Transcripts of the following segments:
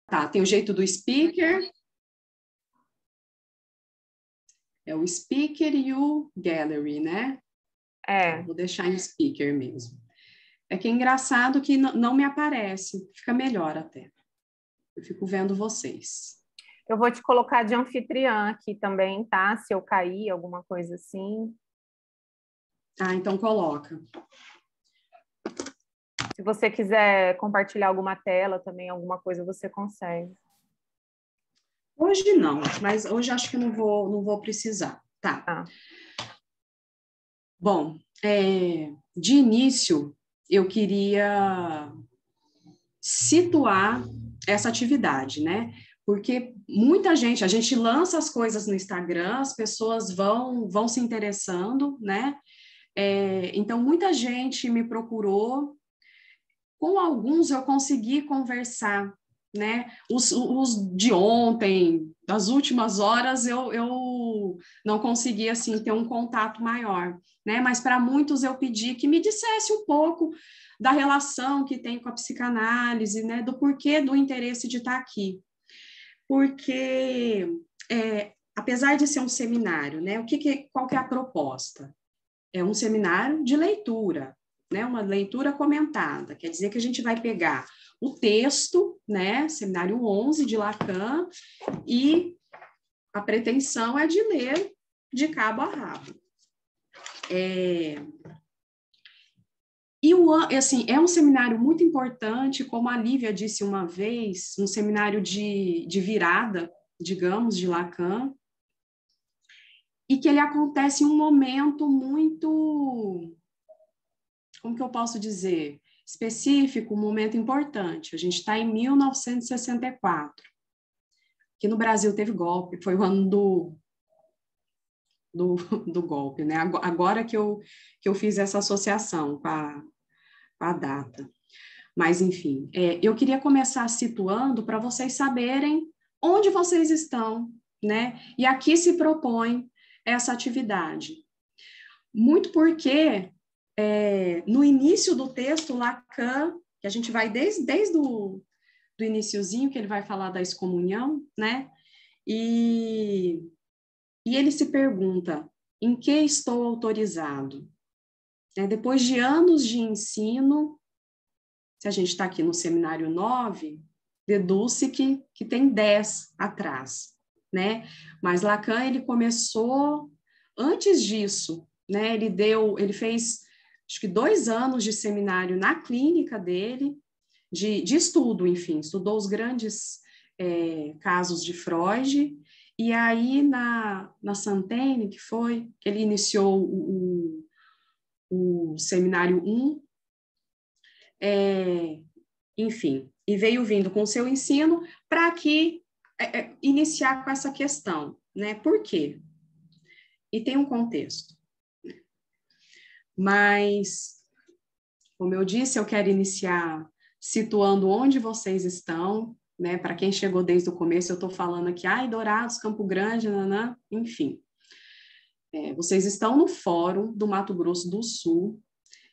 Tá, tem o jeito do speaker. É o speaker e o gallery, né? É. Vou deixar em speaker mesmo. É que é engraçado que não me aparece. Fica melhor até. Eu fico vendo vocês. Eu vou te colocar de anfitriã aqui também, tá? Se eu cair, alguma coisa assim. Ah, então coloca. Se você quiser compartilhar alguma tela também, alguma coisa, você consegue. Hoje não, mas hoje acho que não vou precisar. Tá. Ah. Bom, de início, eu queria situar essa atividade, né? Porque muita gente, a gente lança as coisas no Instagram, as pessoas vão se interessando, né? Então, muita gente me procurou, com alguns eu consegui conversar, né? Os de ontem, das últimas horas, eu não consegui, assim, ter um contato maior, né? Mas para muitos eu pedi que me dissesse um pouco da relação que tem com a psicanálise, né? Do porquê do interesse de estar aqui. Porque, apesar de ser um seminário, né? Qual que é a proposta? É um seminário de leitura, né? Uma leitura comentada. Quer dizer que a gente vai pegar o texto, né? Seminário 11 de Lacan, e a pretensão é de ler de cabo a rabo. Assim, é um seminário muito importante, como a Lívia disse uma vez, um seminário de virada, digamos, de Lacan, e que ele acontece em um momento muito, como que eu posso dizer, específico, um momento importante. A gente está em 1964. Aqui no Brasil teve golpe, foi o ano do golpe, né? Agora que eu fiz essa associação com a data. Mas, enfim, eu queria começar situando para vocês saberem onde vocês estão, né? E aqui se propõe essa atividade. Muito porque, no início do texto, Lacan, que a gente vai desde do iniciozinho, que ele vai falar da excomunhão, né? E ele se pergunta, em que estou autorizado? Depois de anos de ensino, se a gente está aqui no seminário 9, deduz-se que tem 10 atrás, né? Mas Lacan, ele começou antes disso, né? Ele fez, acho que 2 anos de seminário na clínica dele, de estudo, enfim, estudou os grandes casos de Freud, e aí na Santene, que ele iniciou o seminário 1, enfim, e veio vindo com o seu ensino para aqui iniciar com essa questão, né? Por quê? E tem um contexto. Mas, como eu disse, eu quero iniciar situando onde vocês estão, né? Para quem chegou desde o começo, eu estou falando aqui, Dourados, Campo Grande, nanã, enfim. Vocês estão no Fórum do Mato Grosso do Sul,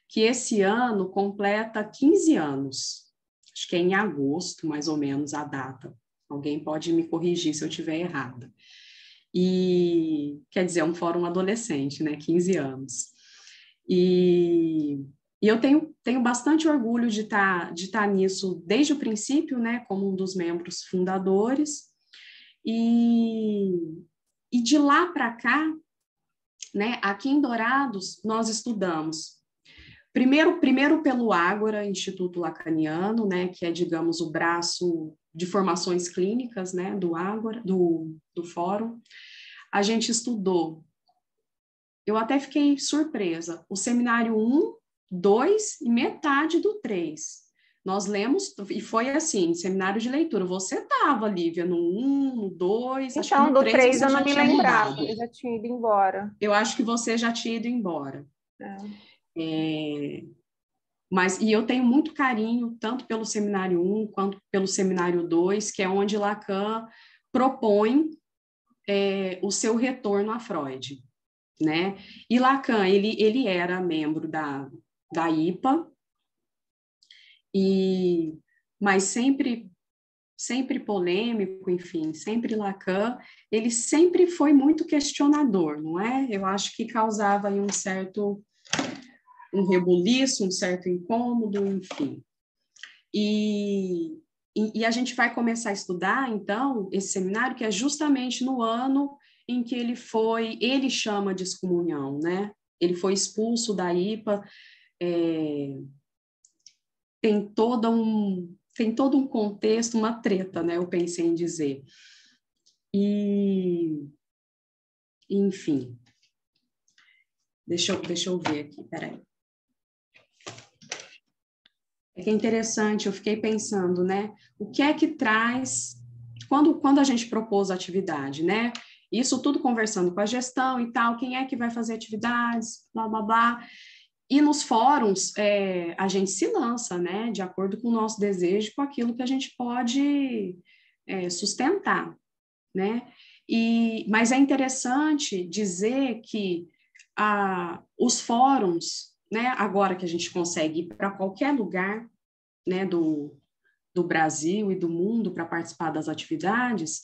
que esse ano completa 15 anos. Acho que é em agosto, mais ou menos, a data. Alguém pode me corrigir se eu estiver errada. E, quer dizer, é um fórum adolescente, né? 15 anos. E eu tenho bastante orgulho de estar nisso desde o princípio, né? Como um dos membros fundadores. E de lá para cá, né? Aqui em Dourados, nós estudamos Primeiro pelo Ágora, Instituto Lacaniano, né, que é, digamos, o braço de formações clínicas, né, do Ágora, do Fórum. A gente estudou, eu até fiquei surpresa, o seminário 1, 2 e metade do 3. Nós lemos, e foi assim, seminário de leitura. Você estava, Lívia, no 1, no 2, acho que Então, no do 3 3 você eu não já me tinha lembrava, mudado. eu já tinha ido embora. Eu acho que você já tinha ido embora. Mas, e eu tenho muito carinho, tanto pelo seminário 1 quanto pelo seminário 2, que é onde Lacan propõe o seu retorno a Freud, né? E Lacan, ele era membro da IPA, mas sempre sempre polêmico, enfim, sempre Lacan, ele sempre foi muito questionador, não é? Eu acho que causava aí um rebuliço, um certo incômodo, enfim. E a gente vai começar a estudar, então, esse seminário, que é justamente no ano em que ele chama de excomunhão, né? Ele foi expulso da IPA, tem todo um contexto, uma treta, né? Eu pensei em dizer. E, enfim, deixa eu ver aqui, peraí. É que é interessante, eu fiquei pensando, né? O que é que traz, quando a gente propôs a atividade, né? Isso tudo conversando com a gestão e tal, quem é que vai fazer atividades, blá, blá, blá. E nos fóruns, a gente se lança, né? De acordo com o nosso desejo, com aquilo que a gente pode sustentar, né? Mas é interessante dizer que os fóruns, né, agora que a gente consegue ir para qualquer lugar, né, do Brasil e do mundo para participar das atividades,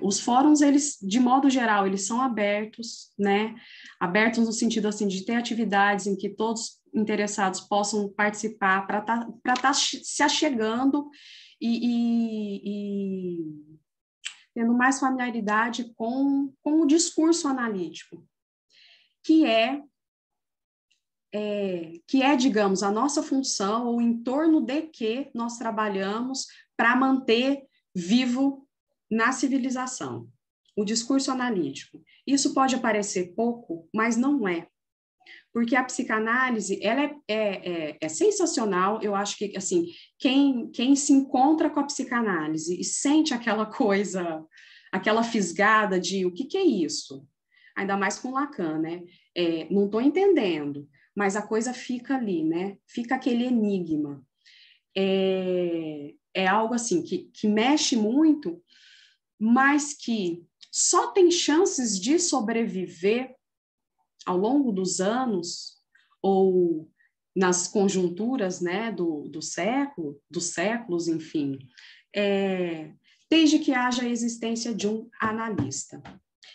os fóruns, eles, de modo geral, eles são abertos, né, abertos no sentido, assim, de ter atividades em que todos interessados possam participar para tá se achegando e tendo mais familiaridade com o discurso analítico, que digamos, a nossa função, ou em torno de que nós trabalhamos para manter vivo na civilização. O discurso analítico. Isso pode parecer pouco, mas não é. Porque a psicanálise, ela é sensacional. Eu acho que, assim, quem se encontra com a psicanálise e sente aquela coisa, aquela fisgada de o que é isso? Ainda mais com Lacan, né? Não estou entendendo, mas a coisa fica ali, né? Fica aquele enigma. É algo assim que mexe muito, mas que só tem chances de sobreviver ao longo dos anos ou nas conjunturas, né, dos séculos, enfim, desde que haja a existência de um analista.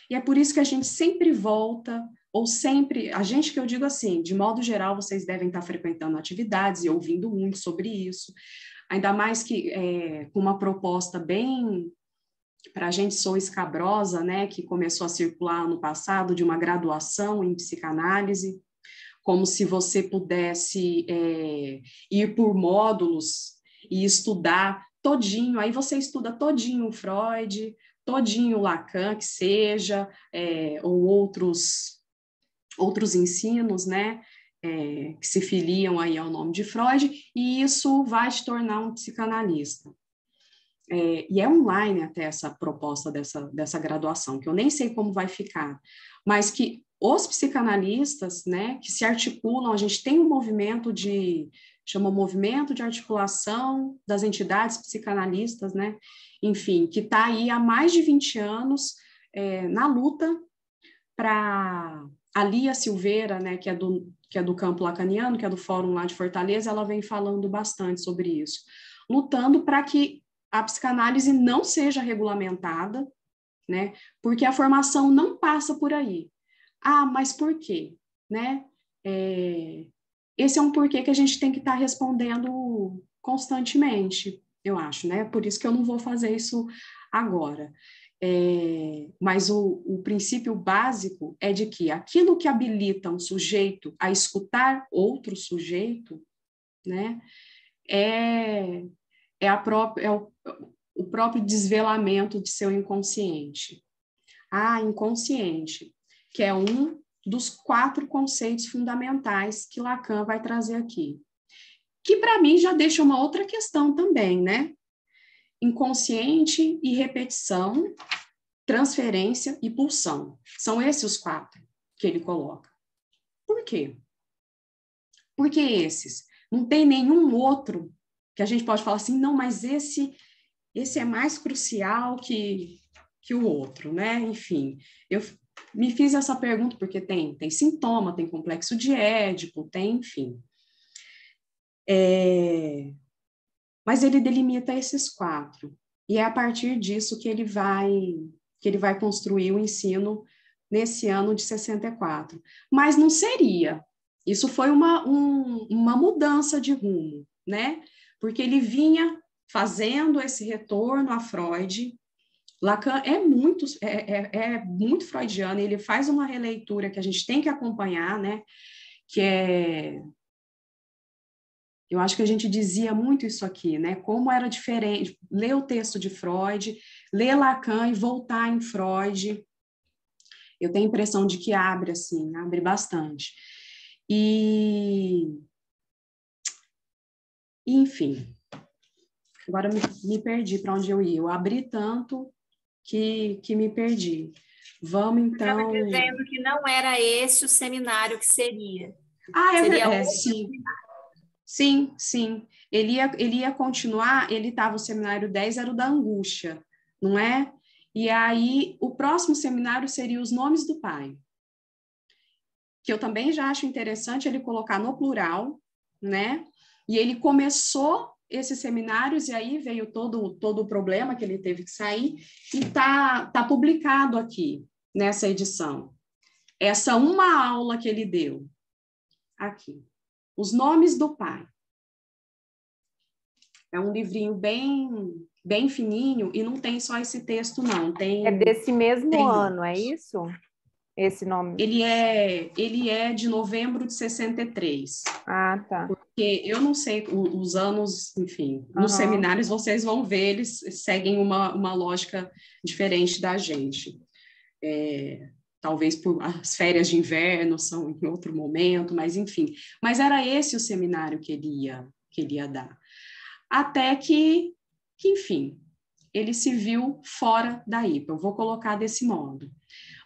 E é por isso que a gente sempre volta, ou sempre, a gente que eu digo assim, de modo geral, vocês devem estar frequentando atividades e ouvindo muito sobre isso, ainda mais que com uma proposta bem, para a gente sou escabrosa, né, que começou a circular ano passado, de uma graduação em psicanálise, como se você pudesse ir por módulos e estudar todinho, aí você estuda todinho o Freud, todinho o Lacan, que seja, ou outros ensinos, né, que se filiam aí ao nome de Freud, e isso vai te tornar um psicanalista. E é online até essa proposta dessa graduação, que eu nem sei como vai ficar, mas que os psicanalistas, né, que se articulam, a gente tem um movimento chama Movimento de Articulação das Entidades Psicanalistas, né, enfim, que está aí há mais de 20 anos na luta para a Lia Silveira, né, que é do campo lacaniano, que é do Fórum lá de Fortaleza, ela vem falando bastante sobre isso, lutando para que a psicanálise não seja regulamentada, né? Porque a formação não passa por aí. Ah, mas por quê? Né? Esse é um porquê que a gente tem que estar respondendo constantemente, eu acho, né? Por isso que eu não vou fazer isso agora. Mas o princípio básico é de que aquilo que habilita um sujeito a escutar outro sujeito, né? É o próprio desvelamento de seu inconsciente. Inconsciente, que é um dos 4 conceitos fundamentais que Lacan vai trazer aqui. Que, para mim, já deixa uma outra questão também, né? Inconsciente e repetição, transferência e pulsão. São esses os 4 que ele coloca. Por quê? Por que esses? Não tem nenhum outro que a gente pode falar assim, não, mas esse é mais crucial que o outro, né? Enfim, eu me fiz essa pergunta porque tem sintoma, tem complexo de Édipo, tem, enfim. Mas ele delimita esses 4. E é a partir disso que ele vai construir o ensino nesse ano de 64. Mas não seria. Isso foi uma mudança de rumo, né? Porque ele vinha fazendo esse retorno a Freud. Lacan é muito freudiano, ele faz uma releitura que a gente tem que acompanhar, né? Que é... Eu acho que a gente dizia muito isso aqui, né? Como era diferente ler o texto de Freud, ler Lacan e voltar em Freud. Eu tenho a impressão de que abre, assim, abre bastante. Enfim, agora me perdi para onde eu ia. Eu abri tanto que me perdi. Vamos, então... Estava dizendo que não era esse o seminário que seria. Seria sim. Sim, sim. Ele ia continuar, ele estava, o seminário 10 era o da angústia, não é? E aí, o próximo seminário seria os nomes do pai. Que eu também já acho interessante ele colocar no plural, né? E ele começou esses seminários, e aí veio todo o problema que ele teve que sair, e tá publicado aqui, nessa edição. Essa uma aula que ele deu, aqui. Os nomes do pai. É um livrinho bem fininho e não tem só esse texto, não. É desse mesmo ano, é isso? Esse nome? Ele é de novembro de 63. Ah, tá. Porque eu não sei os anos, enfim, nos seminários vocês vão ver, eles seguem uma lógica diferente da gente. Talvez por as férias de inverno são em outro momento, mas enfim. Mas era esse o seminário que ele ia dar. Até que, enfim, ele se viu fora da IPA. Eu vou colocar desse modo.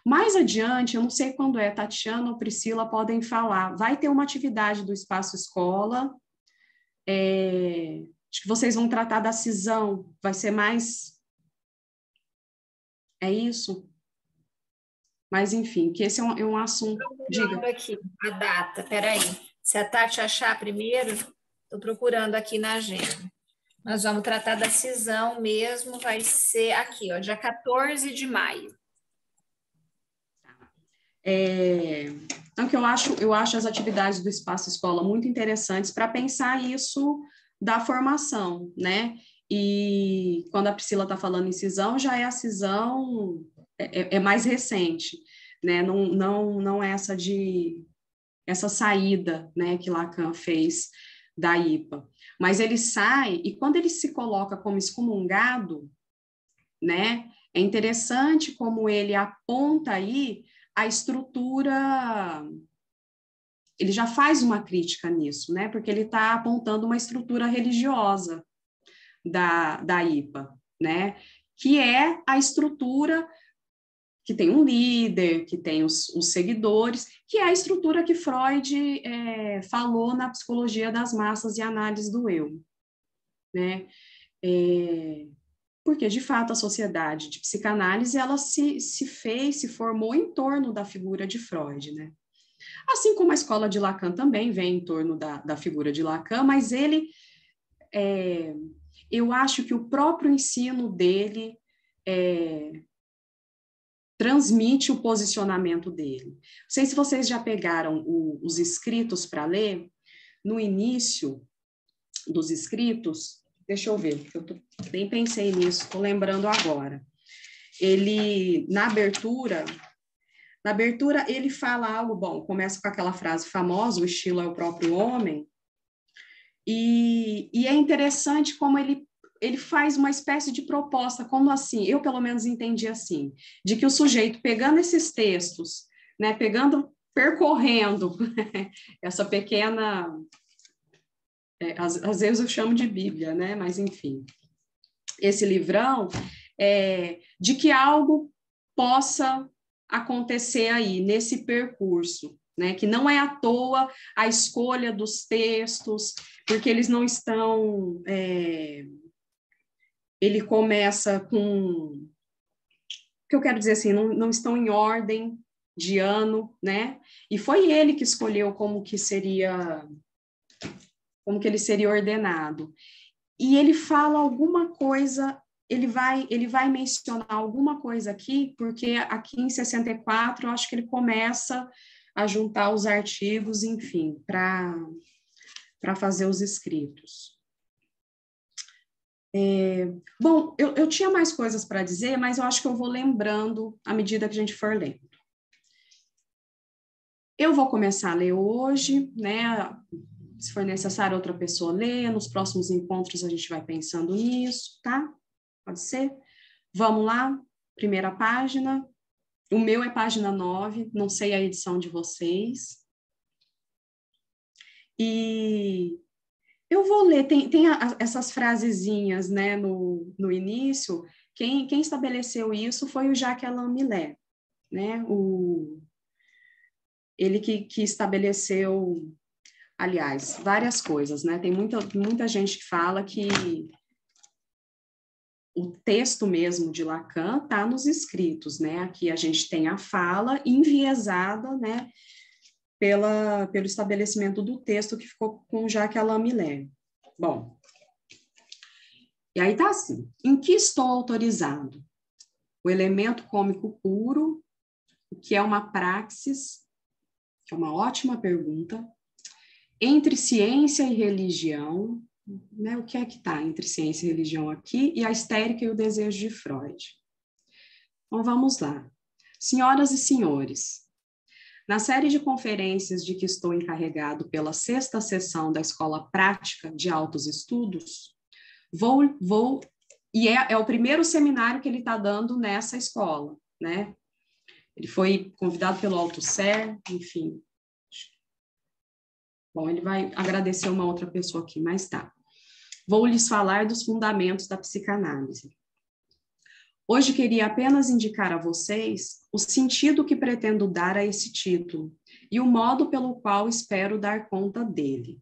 Mais adiante, eu não sei quando é, Tatiana ou Priscila podem falar, vai ter uma atividade do Espaço Escola, acho que vocês vão tratar da cisão, vai ser mais... É isso? Mas, enfim, que esse é um assunto... Diga. Aqui, a data, peraí. Se a Tati achar primeiro, estou procurando aqui na agenda. Nós vamos tratar da cisão mesmo, vai ser aqui, ó, dia 14 de maio. Então, que eu acho as atividades do Espaço Escola muito interessantes para pensar isso da formação, né? E quando a Priscila está falando em cisão, já é a cisão mais recente, né? Não é essa saída, né, que Lacan fez da IPA. Mas ele sai, e quando ele se coloca como excomungado, né, é interessante como ele aponta aí a estrutura, ele já faz uma crítica nisso, né, porque ele está apontando uma estrutura religiosa da IPA, né, que é a estrutura que tem um líder, que tem os seguidores, que é a estrutura que Freud falou na psicologia das massas e análise do eu, né? Porque, de fato, a sociedade de psicanálise, ela se formou em torno da figura de Freud, né? Assim como a escola de Lacan também vem em torno da figura de Lacan, mas ele, eu acho que o próprio ensino dele transmite o posicionamento dele. Não sei se vocês já pegaram os escritos para ler. No início dos escritos, deixa eu ver, porque eu nem pensei nisso, estou lembrando agora. Ele, na abertura, ele fala algo, bom, começa com aquela frase famosa, o estilo é o próprio homem, e é interessante como ele faz uma espécie de proposta, como assim, eu pelo menos entendi assim, de que o sujeito pegando esses textos, né, percorrendo essa pequena, às vezes eu chamo de Bíblia, né, mas enfim, esse livrão, de que algo possa acontecer aí, nesse percurso, né, que não é à toa a escolha dos textos, porque eles não estão... ele começa com, o que eu quero dizer assim, não estão em ordem de ano, né? E foi ele que escolheu como que ele seria ordenado. E ele fala alguma coisa ele vai mencionar alguma coisa aqui, porque aqui em 64 eu acho que ele começa a juntar os artigos, enfim, para fazer os escritos. Bom, eu tinha mais coisas para dizer, mas eu acho que eu vou lembrando à medida que a gente for lendo. Eu vou começar a ler hoje, né? Se for necessário, outra pessoa lê. Nos próximos encontros a gente vai pensando nisso, tá? Pode ser? Vamos lá, primeira página. O meu é página 9, não sei a edição de vocês. E eu vou ler, tem essas frasezinhas, né, no início. Quem estabeleceu isso foi o Jacques Alain Millet, né? Ele que estabeleceu, aliás, várias coisas, né? Tem muita gente que fala que o texto mesmo de Lacan está nos escritos, né? Aqui a gente tem a fala enviesada, né? Pelo estabelecimento do texto que ficou com Jacques Alain Millet. Bom, e aí tá assim, em que estou autorizado? O elemento cômico puro, o que é uma praxis, que é uma ótima pergunta, entre ciência e religião, né? O que é que está entre ciência e religião aqui, e a histérica e o desejo de Freud. Então, vamos lá. Senhoras e senhores, na série de conferências de que estou encarregado pela 6ª sessão da Escola Prática de Altos Estudos, e é o primeiro seminário que ele está dando nessa escola, né? Ele foi convidado pelo Althusser, enfim. Bom, ele vai agradecer uma outra pessoa aqui, mas tá. Vou lhes falar dos fundamentos da psicanálise. Hoje queria apenas indicar a vocês o sentido que pretendo dar a esse título e o modo pelo qual espero dar conta dele.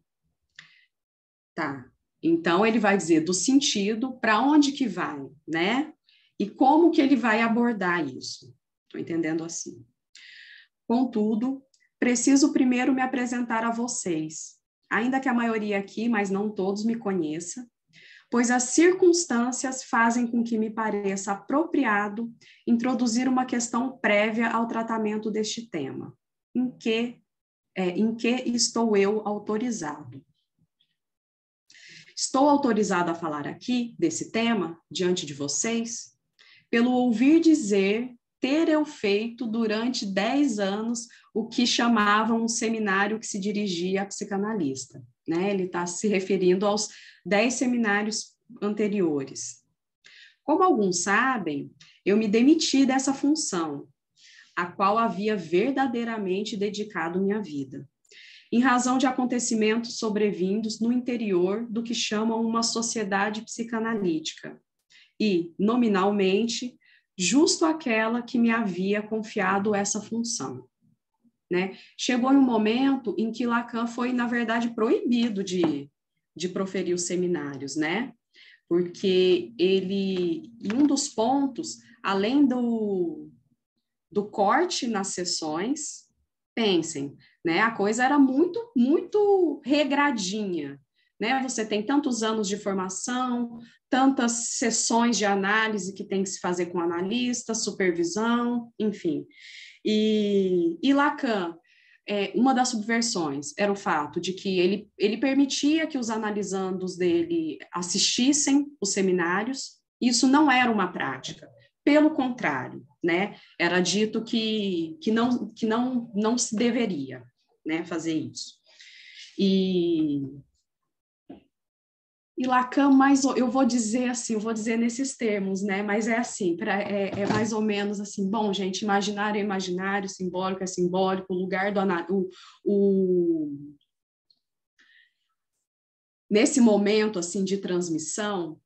Tá, então ele vai dizer do sentido, para onde que vai, né? E como que ele vai abordar isso. Estou entendendo assim. Contudo, preciso primeiro me apresentar a vocês, ainda que a maioria aqui, mas não todos, me conheça, pois as circunstâncias fazem com que me pareça apropriado introduzir uma questão prévia ao tratamento deste tema. Em que estou eu autorizado? Estou autorizado a falar aqui desse tema, diante de vocês, pelo ouvir dizer ter eu feito durante 10 anos o que chamavam um seminário que se dirigia a psicanalista, né? Ele está se referindo aos 10 seminários anteriores. Como alguns sabem, eu me demiti dessa função, a qual havia verdadeiramente dedicado minha vida, em razão de acontecimentos sobrevindos no interior do que chamam uma sociedade psicanalítica, e, nominalmente, justo aquela que me havia confiado essa função. Né? Chegou um momento em que Lacan foi, na verdade, proibido de proferir os seminários, né? Porque ele, em um dos pontos, além do corte nas sessões, pensem, né? A coisa era muito, muito regradinha, né? Você tem tantos anos de formação, tantas sessões de análise que tem que se fazer com analista, supervisão, enfim. E Lacan, uma das subversões era o fato de que ele permitia que os analisandos dele assistissem os seminários. Isso não era uma prática, pelo contrário, né? Era dito que não se deveria, né, fazer isso. E Lacan, eu vou dizer assim, eu vou dizer nesses termos, né? Mas é assim, é mais ou menos assim, bom, gente, imaginário é imaginário, simbólico é simbólico, o lugar do nesse momento assim de transmissão,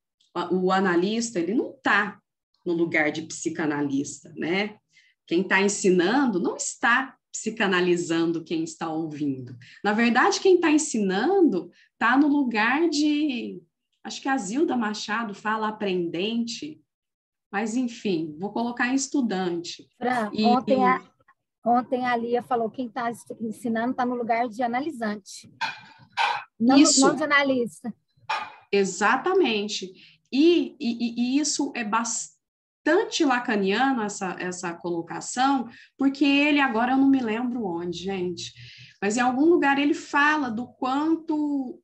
o analista, ele não está no lugar de psicanalista, né? Quem está ensinando não está psicanalizando quem está ouvindo. Na verdade, quem está ensinando está no lugar de, acho que a Zilda Machado fala aprendente, mas enfim, vou colocar em estudante. Fran, ontem a Lia falou que quem está ensinando está no lugar de analisante, não de analista. Exatamente. E isso é bastante lacaniano, essa colocação, porque ele, agora eu não me lembro onde, gente, mas em algum lugar ele fala do quanto...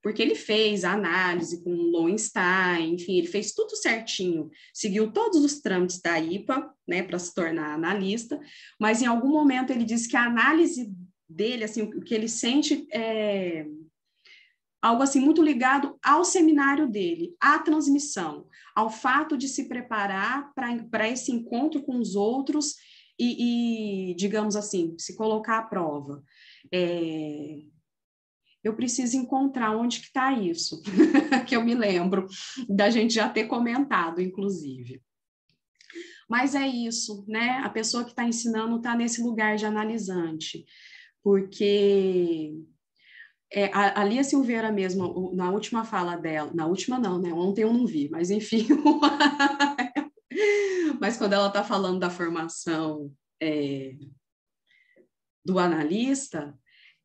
porque ele fez a análise com o Lowenstein, enfim, ele fez tudo certinho, seguiu todos os trâmites da IPA, né, para se tornar analista, mas em algum momento ele disse que a análise dele, assim, o que ele sente é algo assim muito ligado ao seminário dele, à transmissão, ao fato de se preparar para esse encontro com os outros e, digamos assim, se colocar à prova. Eu preciso encontrar onde que está isso, que eu me lembro da gente já ter comentado, inclusive. Mas é isso, né? A pessoa que está ensinando está nesse lugar de analisante, porque a Lia Silveira mesmo, na última fala dela, na última não, né? Ontem eu não vi, mas enfim, mas quando ela está falando da formação do analista,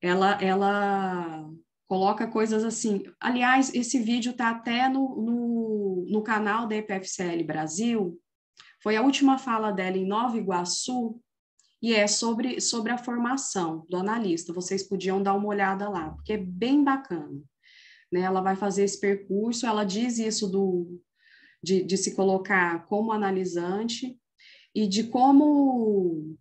ela coloca coisas assim. Aliás, esse vídeo está até no canal da EPFCL Brasil. Foi a última fala dela em Nova Iguaçu, e é sobre a formação do analista. Vocês podiam dar uma olhada lá, porque é bem bacana. Né? Ela vai fazer esse percurso, ela diz isso de se colocar como analisante e de como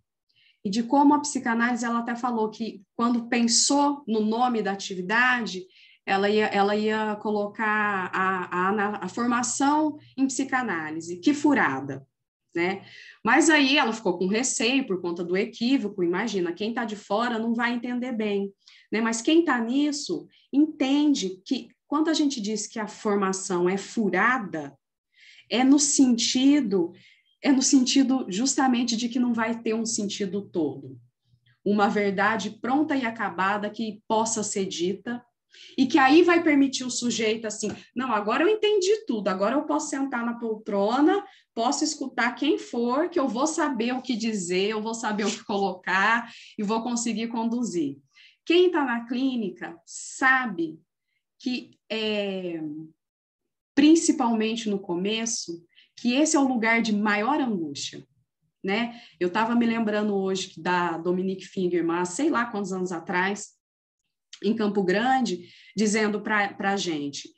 a psicanálise, ela até falou que quando pensou no nome da atividade, ela ia colocar a formação em psicanálise, que furada, né? Mas aí ela ficou com receio por conta do equívoco, imagina, quem está de fora não vai entender bem, né? Mas quem está nisso entende que quando a gente diz que a formação é furada, é no sentido justamente de que não vai ter um sentido todo. Uma verdade pronta e acabada que possa ser dita, e que aí vai permitir o sujeito assim, não, agora eu entendi tudo, agora eu posso sentar na poltrona, posso escutar quem for, que eu vou saber o que dizer, eu vou saber o que colocar e vou conseguir conduzir. Quem está na clínica sabe que, principalmente no começo, que esse é o lugar de maior angústia, né? Eu estava me lembrando hoje da Dominique Fingerman, sei lá quantos anos atrás, em Campo Grande, dizendo para a gente,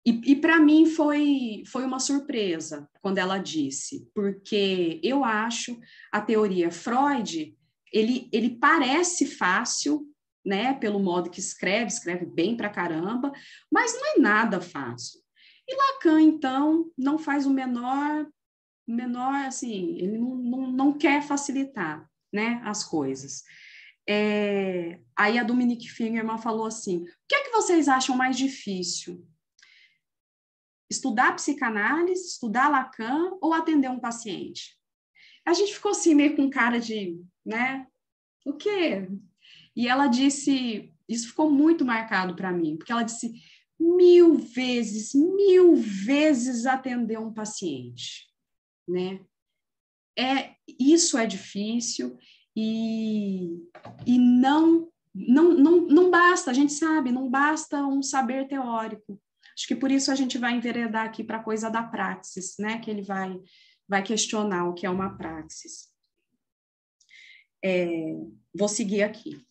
e para mim foi uma surpresa quando ela disse, porque eu acho a teoria Freud, ele parece fácil, né, pelo modo que escreve bem pra caramba, mas não é nada fácil. E Lacan, então, não faz o menor assim, ele não quer facilitar, né, as coisas. Aí a Dominique Fingerman falou assim, o que é que vocês acham mais difícil? Estudar psicanálise, estudar Lacan ou atender um paciente? A gente ficou assim, meio com cara de, né, o quê? E ela disse, isso ficou muito marcado para mim, porque ela disse, 1000 vezes atender um paciente, né? Isso é difícil e não basta, a gente sabe, não basta um saber teórico. Acho que por isso a gente vai enveredar aqui para a coisa da praxis, né? Que ele vai questionar o que é uma praxis. Vou seguir aqui.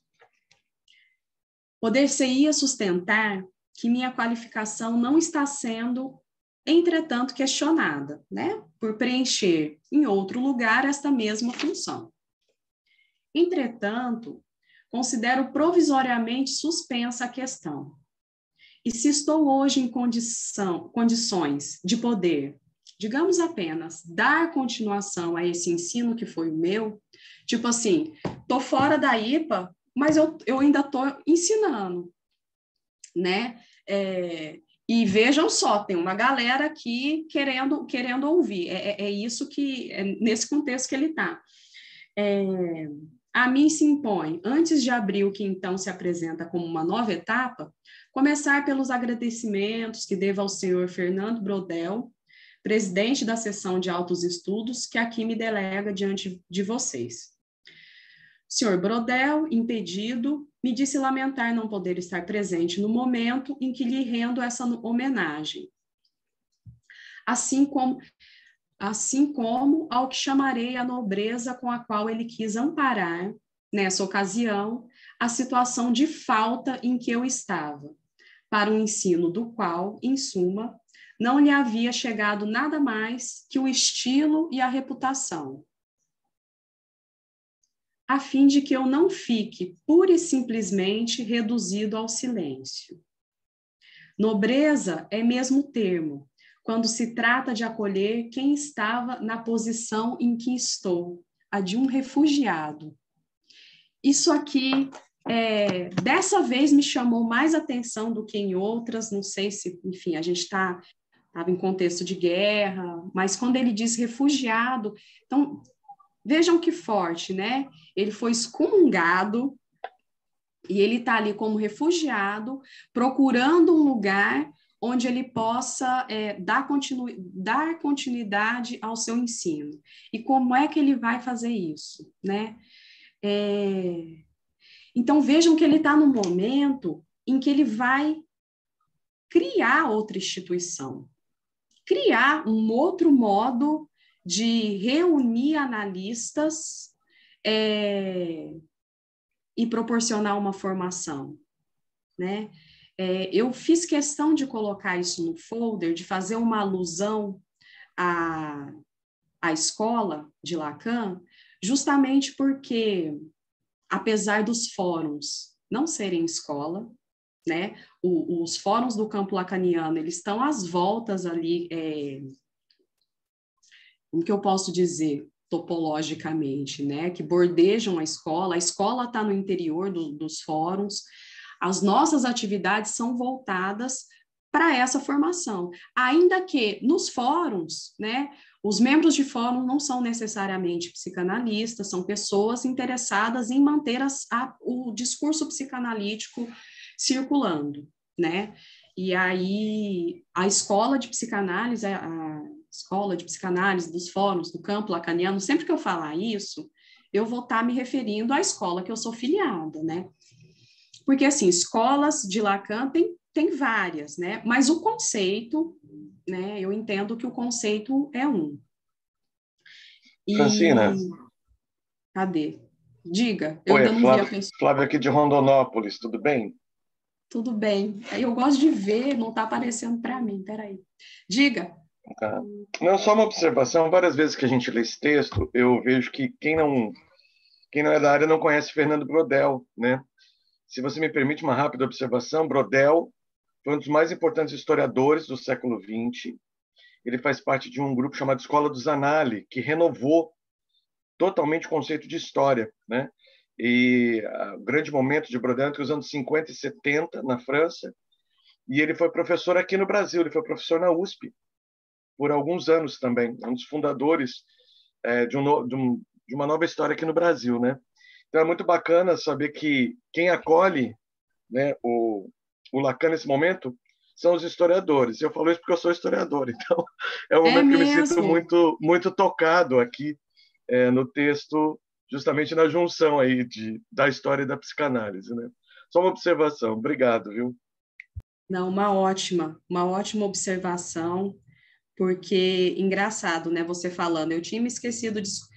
Poder-se-ia sustentar que minha qualificação não está sendo, entretanto, questionada, né? Por preencher em outro lugar esta mesma função. Entretanto, considero provisoriamente suspensa a questão. E se estou hoje em condições de poder, digamos apenas, dar continuação a esse ensino que foi o meu, tipo assim, estou fora da IPA, mas eu ainda estou ensinando, né? E vejam só, tem uma galera aqui querendo ouvir, isso que, nesse contexto que ele está. A mim se impõe, antes de abrir o que então se apresenta como uma nova etapa, começar pelos agradecimentos que devo ao senhor Fernando Brodel, presidente da seção de altos estudos, que aqui me delega diante de vocês. Senhor Brodel, impedido, me disse lamentar não poder estar presente no momento em que lhe rendo essa homenagem. Assim como ao que chamarei a nobreza com a qual ele quis amparar, nessa ocasião, a situação de falta em que eu estava, para o ensino do qual, em suma, não lhe havia chegado nada mais que o estilo e a reputação, a fim de que eu não fique pura e simplesmente reduzido ao silêncio. Nobreza é mesmo o termo, quando se trata de acolher quem estava na posição em que estou, a de um refugiado. Isso aqui, dessa vez, me chamou mais atenção do que em outras, não sei se, enfim, a gente estava em contexto de guerra, mas quando ele diz refugiado, então, vejam que forte, né? Ele foi excomungado e ele está ali como refugiado, procurando um lugar onde ele possa dar continuidade ao seu ensino. E como é que ele vai fazer isso, né? Então, vejam que ele está no momento em que ele vai criar outra instituição, criar um outro modo de reunir analistas e proporcionar uma formação, né? Eu fiz questão de colocar isso no folder, de fazer uma alusão à escola de Lacan, justamente porque, apesar dos fóruns não serem escola, né, os fóruns do campo lacaniano, eles estão às voltas ali, como que eu posso dizer, topologicamente, né, que bordejam a escola está no interior dos fóruns, as nossas atividades são voltadas para essa formação, ainda que nos fóruns, né, os membros de fórum não são necessariamente psicanalistas, são pessoas interessadas em manter o discurso psicanalítico circulando, né, e aí a escola de psicanálise, a escola de psicanálise dos fóruns do campo lacaniano, sempre que eu falar isso, eu vou estar me referindo à escola que eu sou filiada, né, porque, assim, escolas de Lacan tem várias, né? Mas o conceito, né? Eu entendo que o conceito é um. Francina. Cadê? Diga, eu Oi, ainda não vi a pessoa. Flávio aqui de Rondonópolis, tudo bem? Tudo bem. Eu gosto de ver, não está aparecendo para mim, peraí. Diga. Tá. Não, só uma observação, várias vezes que a gente lê esse texto, eu vejo que quem não é da área não conhece Fernando Brodel, né? Se você me permite uma rápida observação, Brodel foi um dos mais importantes historiadores do século XX. Ele faz parte de um grupo chamado Escola do Zanalli, que renovou totalmente o conceito de história, né? E o grande momento de Brodel entre os anos 50 e 70 na França, e ele foi professor aqui no Brasil, ele foi professor na USP por alguns anos também, um dos fundadores de uma nova história aqui no Brasil, né? Então é muito bacana saber que quem acolhe, né, o Lacan nesse momento são os historiadores. Eu falo isso porque eu sou historiador, então é um momento que eu me sinto muito, muito tocado aqui no texto, justamente na junção aí da história e da psicanálise, né? Só uma observação. Obrigado, viu? Não, uma ótima observação, porque engraçado, né, você falando, eu tinha me esquecido disso.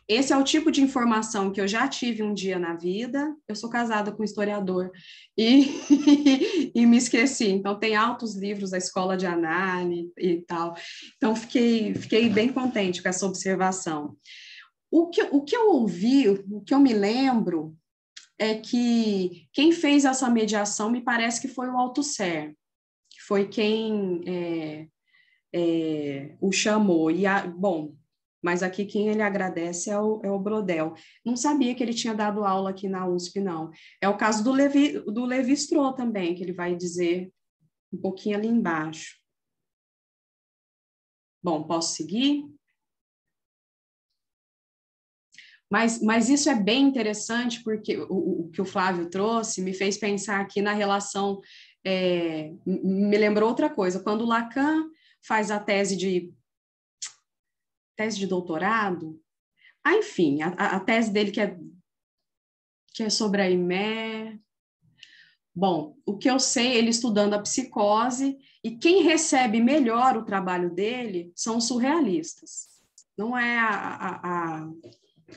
Esse é o tipo de informação que eu já tive um dia na vida. Eu sou casada com um historiador e me esqueci. Então, tem altos livros da escola de análise e tal. Então, fiquei bem contente com essa observação. O que eu ouvi, o que eu me lembro, é que quem fez essa mediação me parece que foi o Althusser, que foi quem o chamou. Bom, mas aqui quem ele agradece é o Brodel. Não sabia que ele tinha dado aula aqui na USP, não. É o caso do Lévi-Strauss também, que ele vai dizer um pouquinho ali embaixo. Bom, posso seguir? Mas isso é bem interessante, porque o que o Flávio trouxe me fez pensar aqui na relação, me lembrou outra coisa. Quando Lacan faz a tese de doutorado, enfim, a tese dele que é que é sobre a Aimé. Bom, o que eu sei, ele estudando a psicose, e quem recebe melhor o trabalho dele são os surrealistas. Não é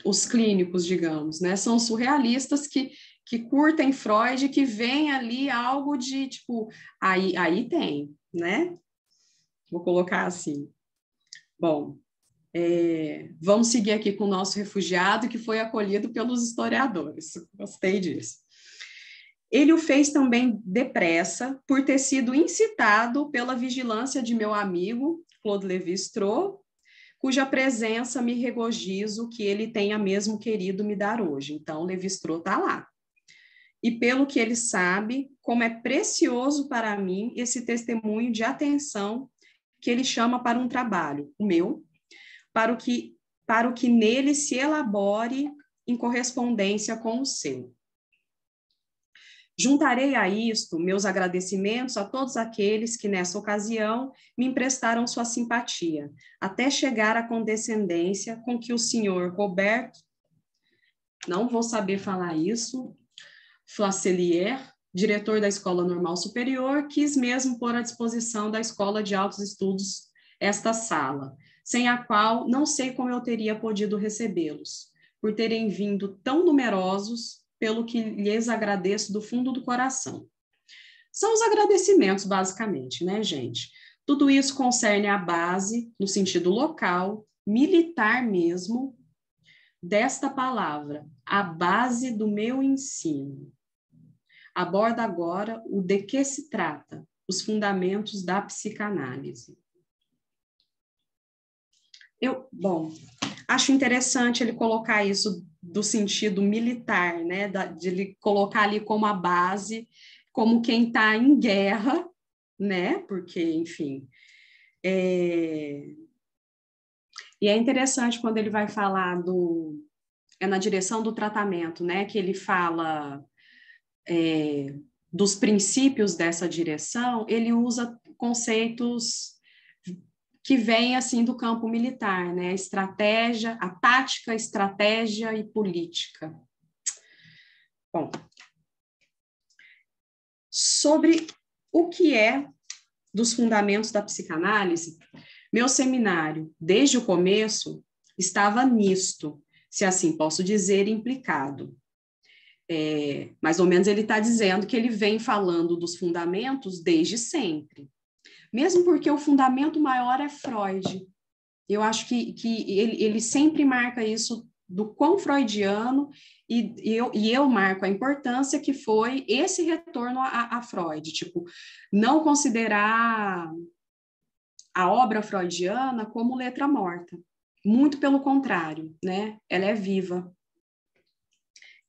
os clínicos, digamos, né? São os surrealistas que curtem Freud, que veem ali algo de, tipo, aí tem, né? Vou colocar assim. Bom, vamos seguir aqui com o nosso refugiado, que foi acolhido pelos historiadores. Gostei disso. Ele o fez também depressa, por ter sido incitado pela vigilância de meu amigo, Claude Lévi-Strauss, cuja presença me regozijo que ele tenha mesmo querido me dar hoje. Então, Lévi-Strauss está lá. E pelo que ele sabe, como é precioso para mim esse testemunho de atenção que ele chama para um trabalho, o meu, para o que nele se elabore em correspondência com o seu. Juntarei a isto meus agradecimentos a todos aqueles que, nessa ocasião, me emprestaram sua simpatia, até chegar à condescendência com que o senhor Robert, não vou saber falar isso, Flacelier, diretor da Escola Normal Superior, quis mesmo pôr à disposição da Escola de Altos Estudos esta sala, sem a qual não sei como eu teria podido recebê-los, por terem vindo tão numerosos, pelo que lhes agradeço do fundo do coração. São os agradecimentos, basicamente, né, gente? Tudo isso concerne a base, no sentido local, militar mesmo, desta palavra, a base do meu ensino. Aborda agora o de que se trata, os fundamentos da psicanálise. Acho interessante ele colocar isso do sentido militar, né? De ele colocar ali como a base, como quem está em guerra, né? Porque, enfim. E é interessante quando ele vai falar na direção do tratamento, né? Que ele fala dos princípios dessa direção, ele usa conceitos que vem assim do campo militar, né? Estratégia, a tática, estratégia e política. Bom, sobre o que é dos fundamentos da psicanálise, meu seminário, desde o começo, estava nisto, se assim posso dizer, implicado. Mais ou menos ele está dizendo que ele vem falando dos fundamentos desde sempre. Mesmo porque o fundamento maior é Freud. Eu acho que ele sempre marca isso do quão freudiano, e eu marco a importância que foi esse retorno a Freud, tipo, não considerar a obra freudiana como letra morta. Muito pelo contrário, né? Ela é viva.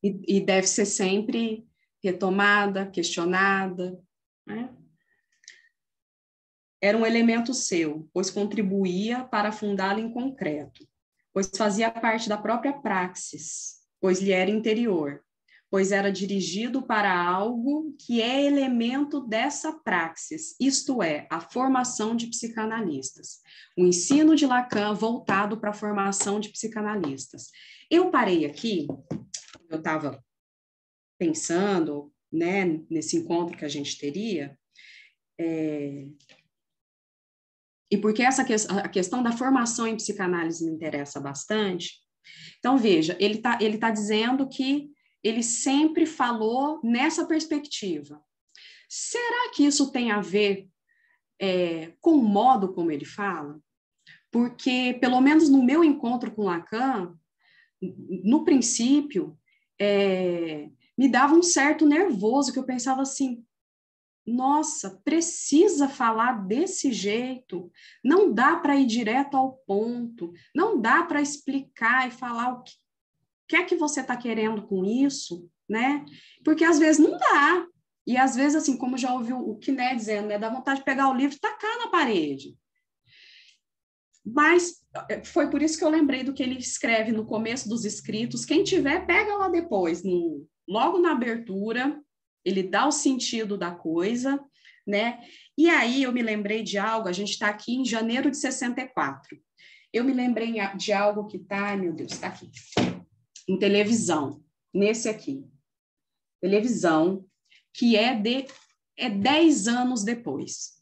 E deve ser sempre retomada, questionada, né? Era um elemento seu, pois contribuía para fundá-lo em concreto, pois fazia parte da própria praxis, pois lhe era interior, pois era dirigido para algo que é elemento dessa praxis, isto é, a formação de psicanalistas. O ensino de Lacan voltado para a formação de psicanalistas. Eu parei aqui, eu estava pensando, né, nesse encontro que a gente teria, e porque a questão da formação em psicanálise me interessa bastante. Então, veja, ele tá dizendo que ele sempre falou nessa perspectiva. Será que isso tem a ver com o modo como ele fala? Porque, pelo menos no meu encontro com Lacan, no princípio, me dava um certo nervoso, que eu pensava assim, nossa, precisa falar desse jeito, não dá para ir direto ao ponto, não dá para explicar e falar o que é que você está querendo com isso, né? Porque às vezes não dá, e às vezes, assim, como já ouviu o Quiné dizendo, né, dá vontade de pegar o livro e tacar na parede. Mas foi por isso que eu lembrei do que ele escreve no começo dos escritos, quem tiver, pega lá depois, logo na abertura, ele dá o sentido da coisa, né? E aí eu me lembrei de algo, a gente está aqui em janeiro de 64. Eu me lembrei de algo que está, meu Deus, está aqui, em televisão, nesse aqui. televisão, que é 10 anos depois,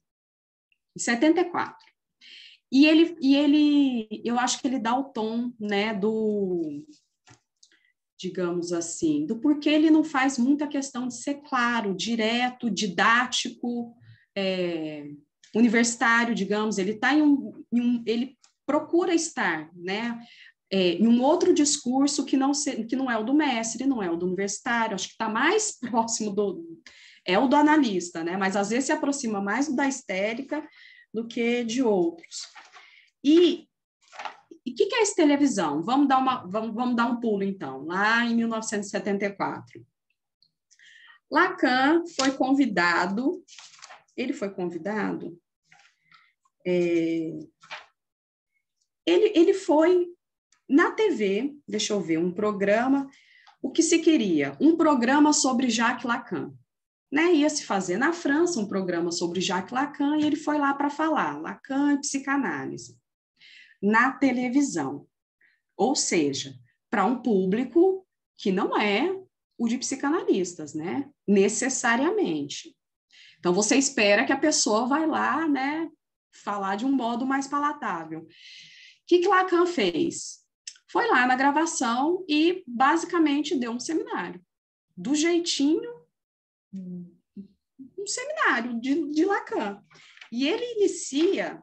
em 74. E ele, eu acho que ele dá o tom, né, digamos assim, do porquê ele não faz muita questão de ser claro, direto, didático, universitário, digamos. Ele está ele procura estar, né, em um outro discurso que não é o do mestre, não é o do universitário, acho que está mais próximo o do analista, né, mas às vezes se aproxima mais da histérica do que de outros. E o que é essa televisão? Vamos dar um pulo, então, lá em 1974. Lacan foi convidado, ele foi na TV, deixa eu ver, um programa, o que se queria? Um programa sobre Jacques Lacan. Né? Ia se fazer na França um programa sobre Jacques Lacan e ele foi lá para falar Lacan e psicanálise na televisão. Ou seja, para um público que não é o de psicanalistas, né? Necessariamente. Então, você espera que a pessoa vai lá, né, falar de um modo mais palatável. O que Lacan fez? Foi lá na gravação e, basicamente, deu um seminário. Do jeitinho, um seminário de Lacan. E ele inicia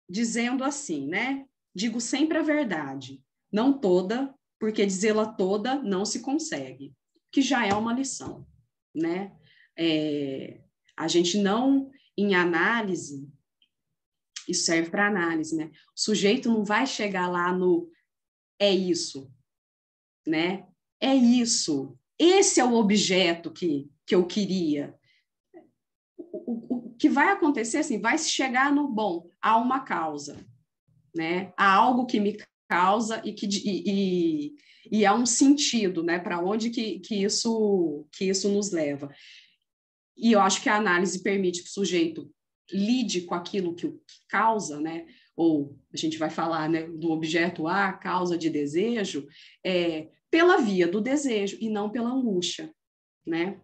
dizendo assim, né? Digo sempre a verdade, não toda, porque dizê-la toda não se consegue, que já é uma lição, né? A gente não, em análise, isso serve para análise, né? O sujeito não vai chegar lá no é isso, né? É isso. Esse é o objeto que eu queria. O que vai acontecer, assim, vai se chegar no, bom, há uma causa, né? Há algo que me causa e há um sentido, né? Para onde que isso nos leva. E eu acho que a análise permite que o sujeito lide com aquilo que causa, né? Ou a gente vai falar, né, do objeto A, causa de desejo, pela via do desejo e não pela angústia, né?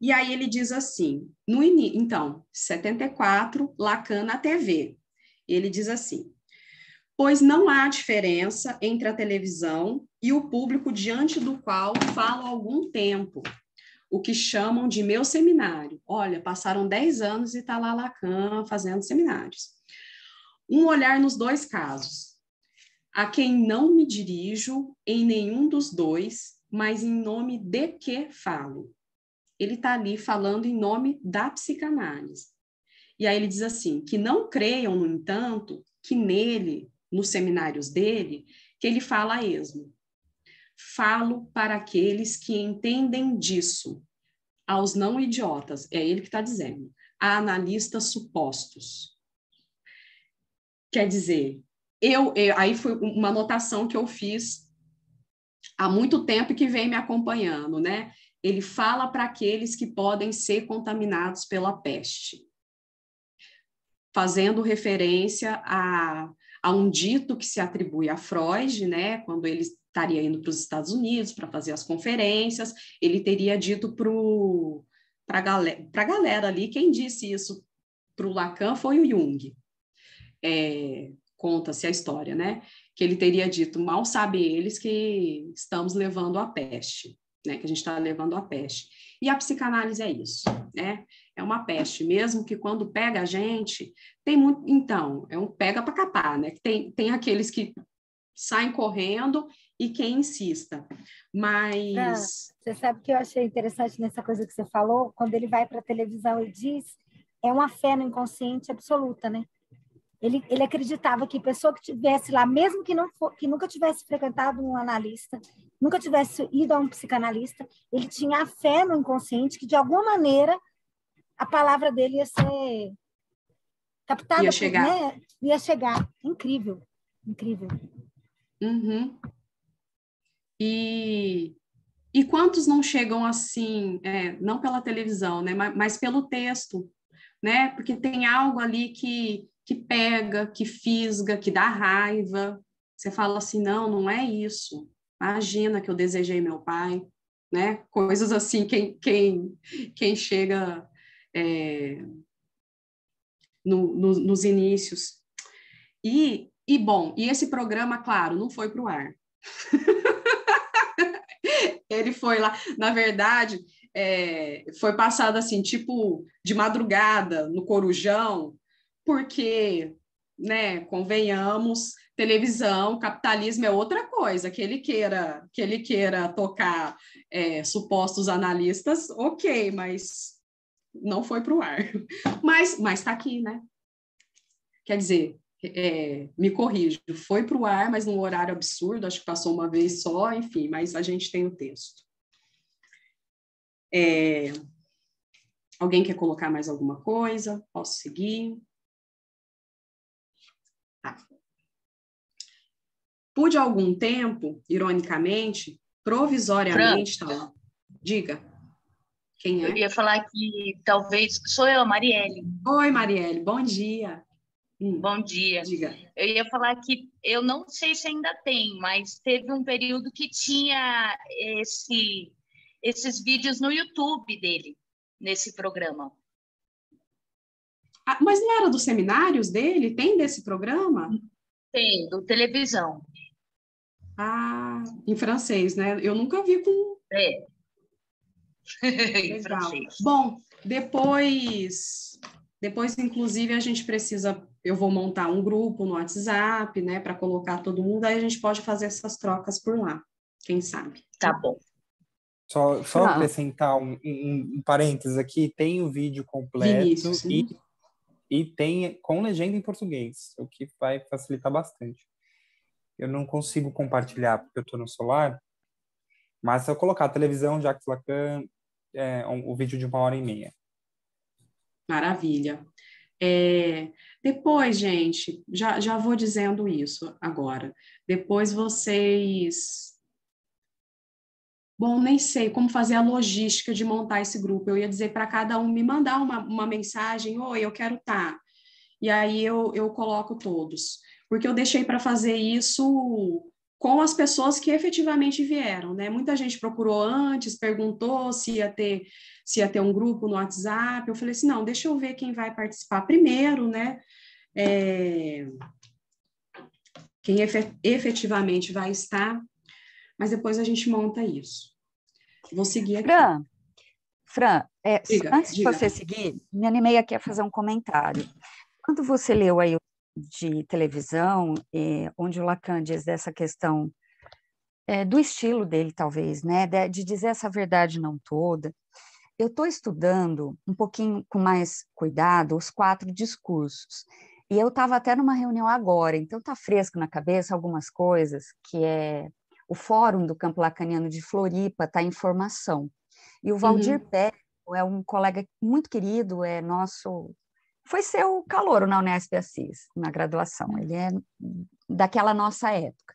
E aí ele diz assim, então, 74, Lacan na TV. Ele diz assim, pois não há diferença entre a televisão e o público diante do qual falo há algum tempo, o que chamam de meu seminário. Olha, passaram 10 anos e está lá Lacan fazendo seminários. Um olhar nos dois casos, a quem não me dirijo em nenhum dos dois, mas em nome de que falo. Ele está ali falando em nome da psicanálise. E aí ele diz assim, que não creiam, no entanto, que nele, nos seminários dele, que ele fala a esmo. Falo para aqueles que entendem disso, aos não idiotas, é ele que está dizendo, a analistas supostos. Quer dizer, aí foi uma anotação que eu fiz há muito tempo e que vem me acompanhando, né? Ele fala para aqueles que podem ser contaminados pela peste, fazendo referência a um dito que se atribui a Freud, né? Quando ele estaria indo para os Estados Unidos para fazer as conferências, ele teria dito para a galera ali, quem disse isso para o Lacan foi o Jung. Conta-se a história, né? Que ele teria dito, mal sabe eles que estamos levando a peste, né? Que a gente está levando a peste. E a psicanálise é isso, né? É uma peste, mesmo que quando pega a gente, tem muito... Então, é um pega para capar, né? Tem aqueles que saem correndo e quem insista, mas... Você sabe que eu achei interessante nessa coisa que você falou, quando ele vai para a televisão e diz, é uma fé no inconsciente absoluta, né? Ele acreditava que pessoa que tivesse lá, mesmo que nunca tivesse frequentado um analista, nunca tivesse ido a um psicanalista, ele tinha a fé no inconsciente que, de alguma maneira, a palavra dele ia ser captada, ia chegar. Né? Ia chegar. Incrível, incrível. Uhum. E quantos não chegam assim, não pela televisão, né, mas pelo texto, né? Porque tem algo ali que pega, que fisga, que dá raiva. Você fala assim, não é isso, Imagina que eu desejei meu pai, né? Coisas assim, quem chega nos inícios. Bom, e esse programa, claro, não foi para o ar. Ele foi lá, na verdade, foi passado assim, tipo, de madrugada, no Corujão, porque, né, convenhamos, televisão, capitalismo é outra coisa, que ele queira tocar supostos analistas, ok, mas não foi para o ar. Mas está aqui, né? Quer dizer, me corrijo, foi para o ar, mas num horário absurdo, acho que passou uma vez só, enfim, mas a gente tem o texto. Alguém quer colocar mais alguma coisa? Posso seguir? Tá. Por algum tempo, ironicamente, provisoriamente, tá? Diga. Quem é? Eu ia falar que talvez... Sou eu, Marielle. Oi, Marielle, bom dia. Bom dia. Diga. Eu ia falar que eu não sei se ainda tem, mas teve um período que tinha esses vídeos no YouTube dele, nesse programa. Ah, mas não era dos seminários dele? Tem desse programa? Tem, do televisão. Ah, em francês, né? Eu nunca vi com... Em francês. Bom, depois, inclusive, a gente precisa... Eu vou montar um grupo no WhatsApp, né? Para colocar todo mundo, aí a gente pode fazer essas trocas por lá. Quem sabe? Tá bom. Só acrescentar um parênteses aqui, tem o vídeo completo Vinícius, e tem com legenda em português, o que vai facilitar bastante. Eu não consigo compartilhar porque eu estou no celular, mas se eu colocar a televisão Jacques Lacan, o vídeo de 1h30. Maravilha. Depois, gente, já vou dizendo isso agora. Depois vocês... Bom, nem sei como fazer a logística de montar esse grupo. Eu ia dizer para cada um me mandar uma mensagem, oi, eu quero estar. E aí eu coloco todos. Porque eu deixei para fazer isso com as pessoas que efetivamente vieram, né? Muita gente procurou antes, perguntou se ia ter um grupo no WhatsApp. Eu falei assim, não, deixa eu ver quem vai participar primeiro, né? Quem efetivamente vai estar, mas depois a gente monta isso. Vou seguir aqui. Fran, antes diga. de você seguir, me animei aqui a fazer um comentário. Quando você leu aí de televisão, onde o Lacan diz dessa questão do estilo dele, talvez, né, de dizer essa verdade não toda, eu estou estudando um pouquinho com mais cuidado os 4 discursos. E eu estava até numa reunião agora, então está fresco na cabeça algumas coisas, que o Fórum do Campo Lacaniano de Floripa está em formação. E o Valdir Pérez é um colega muito querido, foi seu calouro na Unesp Assis, na graduação. Ele é daquela nossa época.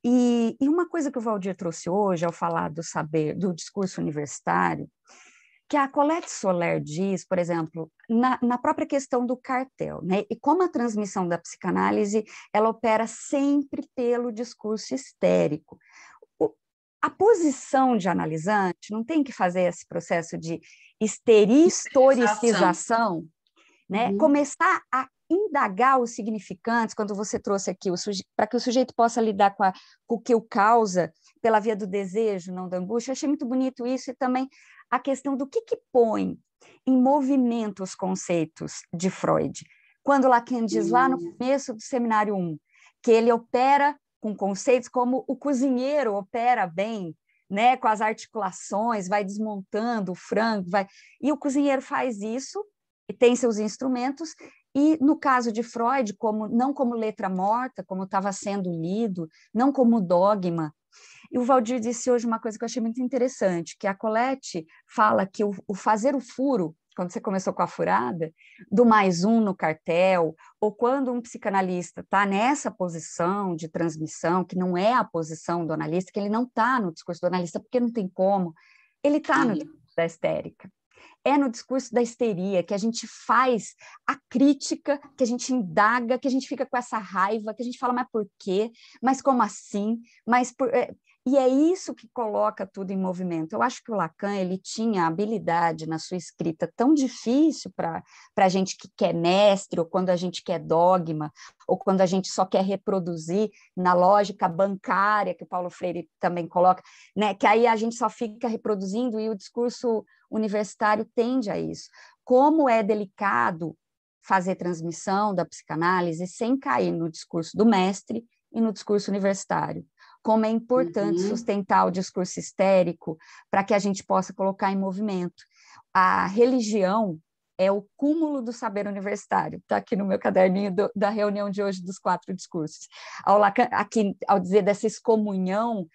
E uma coisa que o Valdir trouxe hoje, ao falar do discurso universitário, que a Colette Soler diz, por exemplo, na própria questão do cartel, né? E como a transmissão da psicanálise, ela opera sempre pelo discurso histérico. A posição de analisante não tem que fazer esse processo de historicização, né? Começar a indagar os significantes, quando você trouxe aqui, para que o sujeito possa lidar com o que o causa pela via do desejo, não da angústia. Eu achei muito bonito isso, e também a questão do que põe em movimento os conceitos de Freud. Quando Lacan diz lá no começo do Seminário 1, que ele opera com conceitos como o cozinheiro opera bem, né, com as articulações, vai desmontando o frango, e o cozinheiro faz isso, e tem seus instrumentos, e no caso de Freud, não como letra morta, como estava sendo lido, não como dogma. E o Valdir disse hoje uma coisa que eu achei muito interessante, que a Colette fala que o fazer o furo, quando você começou com a furada, do mais um no cartel, ou quando um psicanalista está nessa posição de transmissão, que não é a posição do analista, que ele não está no discurso do analista, porque não tem como, ele está no discurso da histérica. É no discurso da histeria que a gente faz a crítica, que a gente indaga, que a gente fica com essa raiva, que a gente fala, mas por quê? Mas como assim? E é isso que coloca tudo em movimento. Eu acho que o Lacan ele tinha habilidade na sua escrita tão difícil para a gente que quer mestre, ou quando a gente quer dogma, ou quando a gente só quer reproduzir na lógica bancária, que o Paulo Freire também coloca, né? Que aí a gente só fica reproduzindo e o discurso universitário tende a isso. Como é delicado fazer transmissão da psicanálise sem cair no discurso do mestre e no discurso universitário. Como é importante sustentar o discurso histérico para que a gente possa colocar em movimento. A religião é o cúmulo do saber universitário, está aqui no meu caderninho da reunião de hoje dos 4 discursos. Aqui, ao dizer dessa excomunhão,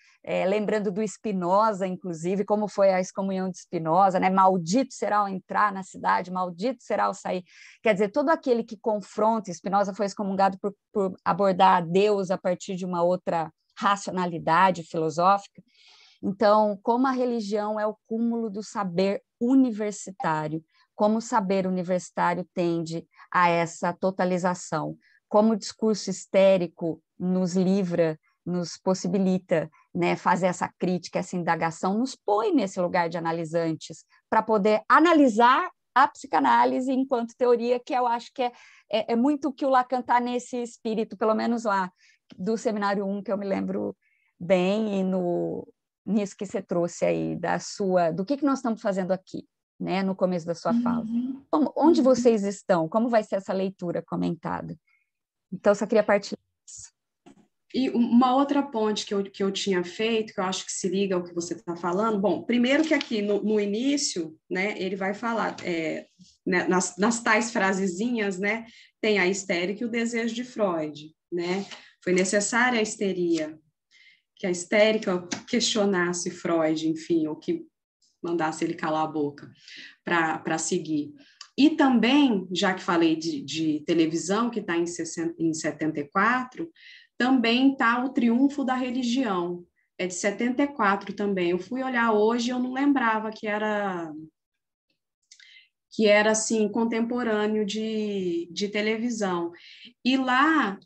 lembrando do Spinoza, inclusive, como foi a excomunhão de Spinoza, né? Maldito será o entrar na cidade, maldito será o sair. Quer dizer, todo aquele que confronta, Spinoza foi excomungado por abordar Deus a partir de uma outra racionalidade filosófica. Então, como a religião é o cúmulo do saber universitário, como o saber universitário tende a essa totalização, como o discurso histérico nos livra, nos possibilita, né, fazer essa crítica, essa indagação, nos põe nesse lugar de analisantes, para poder analisar a psicanálise enquanto teoria, que eu acho que é muito que o Lacan está nesse espírito, pelo menos lá, do Seminário 1, que eu me lembro bem, e nisso que você trouxe aí, do que nós estamos fazendo aqui, né, no começo da sua fala. Onde vocês estão? Como vai ser essa leitura comentada? Então, só queria partilhar isso. E uma outra ponte que eu tinha feito, que eu acho que se liga ao que você está falando, bom, primeiro que aqui no início, né, ele vai falar, né, nas tais frasezinhas, né, tem a histérica e o desejo de Freud, né, foi necessária a histeria, que a histérica questionasse Freud, enfim, ou que mandasse ele calar a boca para seguir. E também, já que falei de televisão, que está em 74, também está o Triunfo da Religião, é de 74 também. Eu fui olhar hoje e eu não lembrava que era assim, contemporâneo de televisão. E lá,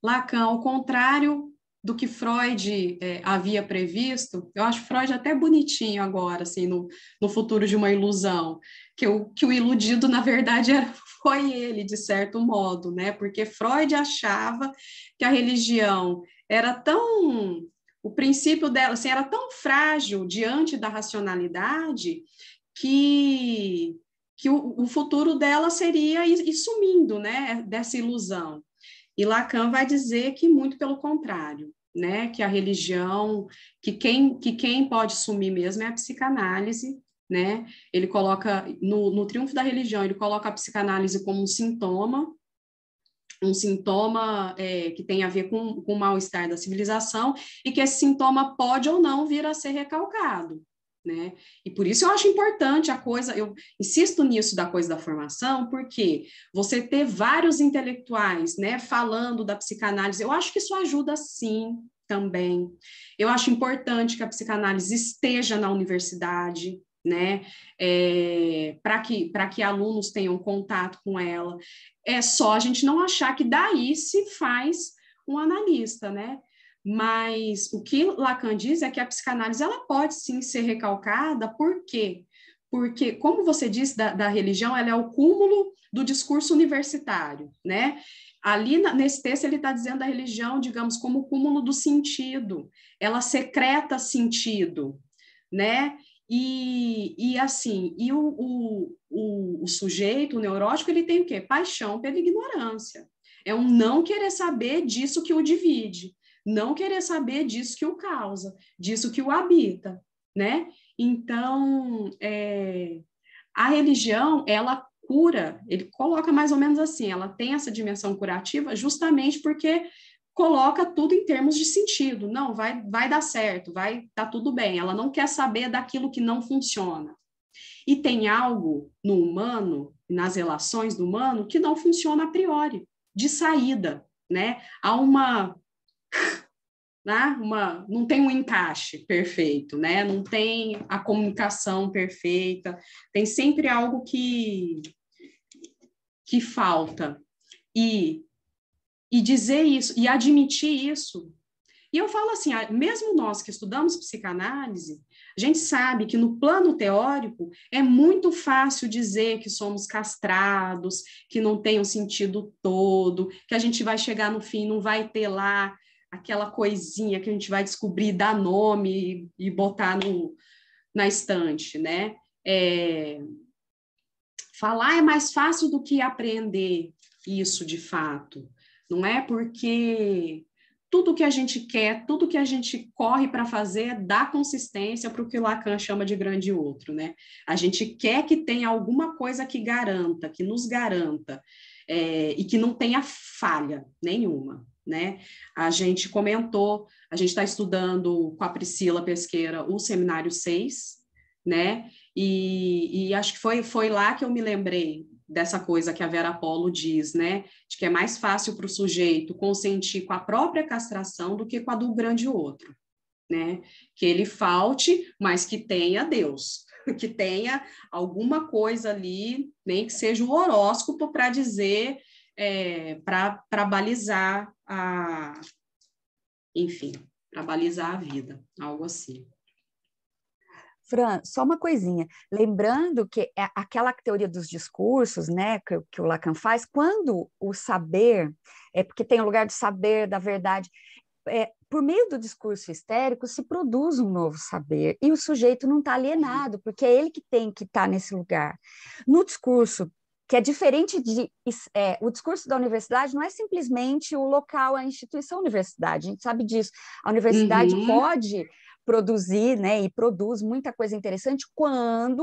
Lacan, ao contrário do que Freud havia previsto, eu acho Freud até bonitinho agora, assim, no Futuro de uma Ilusão, que o iludido, na verdade, foi ele, de certo modo, né? Porque Freud achava que a religião era tão... O princípio dela, assim, era tão frágil diante da racionalidade que o futuro dela seria ir sumindo, né? Dessa ilusão. E Lacan vai dizer que muito pelo contrário, né? Que a religião, que quem pode sumir mesmo é a psicanálise, né? Ele coloca, no Triunfo da Religião, ele coloca a psicanálise como um sintoma que tem a ver com o mal-estar da civilização, e que esse sintoma pode ou não vir a ser recalcado, né? E por isso eu acho importante eu insisto nisso da coisa da formação, porque você ter vários intelectuais, né, falando da psicanálise, eu acho que isso ajuda sim também. Eu acho importante que a psicanálise esteja na universidade, né, para que alunos tenham contato com ela. É só a gente não achar que daí se faz um analista, né? Mas o que Lacan diz é que a psicanálise ela pode sim ser recalcada, por quê? Porque, como você disse da religião, ela é o cúmulo do discurso universitário, né? Ali, nesse texto, ele está dizendo a religião, digamos, como o cúmulo do sentido, ela secreta sentido, né? E assim, o sujeito, o neurótico, ele tem o quê? Paixão pela ignorância. É um não querer saber disso que o divide, não querer saber disso que o causa, disso que o habita, né? Então, a religião, ela cura, ele coloca mais ou menos assim, ela tem essa dimensão curativa justamente porque coloca tudo em termos de sentido. Não, vai dar certo, vai dar tudo bem. Ela não quer saber daquilo que não funciona. E tem algo no humano, nas relações do humano, que não funciona a priori, de saída, né? Há não tem um encaixe perfeito, né? Não tem a comunicação perfeita, tem sempre algo que falta. E dizer isso, e admitir isso, E eu falo assim, mesmo nós que estudamos psicanálise, a gente sabe que no plano teórico é muito fácil dizer que somos castrados, que não tem um sentido todo, que a gente vai chegar no fim, não vai ter lá aquela coisinha que a gente vai descobrir, dar nome e botar na estante, né? Falar é mais fácil do que aprender isso de fato, não é? Porque tudo que a gente quer, tudo que a gente corre para fazer dá consistência para o que Lacan chama de grande outro, né? A gente quer que tenha alguma coisa que garanta, que nos garanta, e que não tenha falha nenhuma, né? A gente comentou, a gente está estudando com a Priscila Pesqueira o Seminário 6, né? E acho que foi lá que eu me lembrei dessa coisa que a Vera Apollo diz, né? De que é mais fácil para o sujeito consentir com a própria castração do que com a do grande outro, né? Que ele falte, mas que tenha Deus, que tenha alguma coisa ali, nem que seja um horóscopo para dizer, para balizar enfim, para balizar a vida, algo assim. Fran, só uma coisinha, lembrando que aquela teoria dos discursos, né, que o Lacan faz, quando o saber, porque tem o lugar do saber, da verdade, por meio do discurso histérico se produz um novo saber, e o sujeito não está alienado, porque é ele que tem que estar nesse lugar. No discurso, que é diferente o discurso da universidade não é simplesmente o local, a instituição universidade, a gente sabe disso, a universidade pode produzir, né, e produz muita coisa interessante quando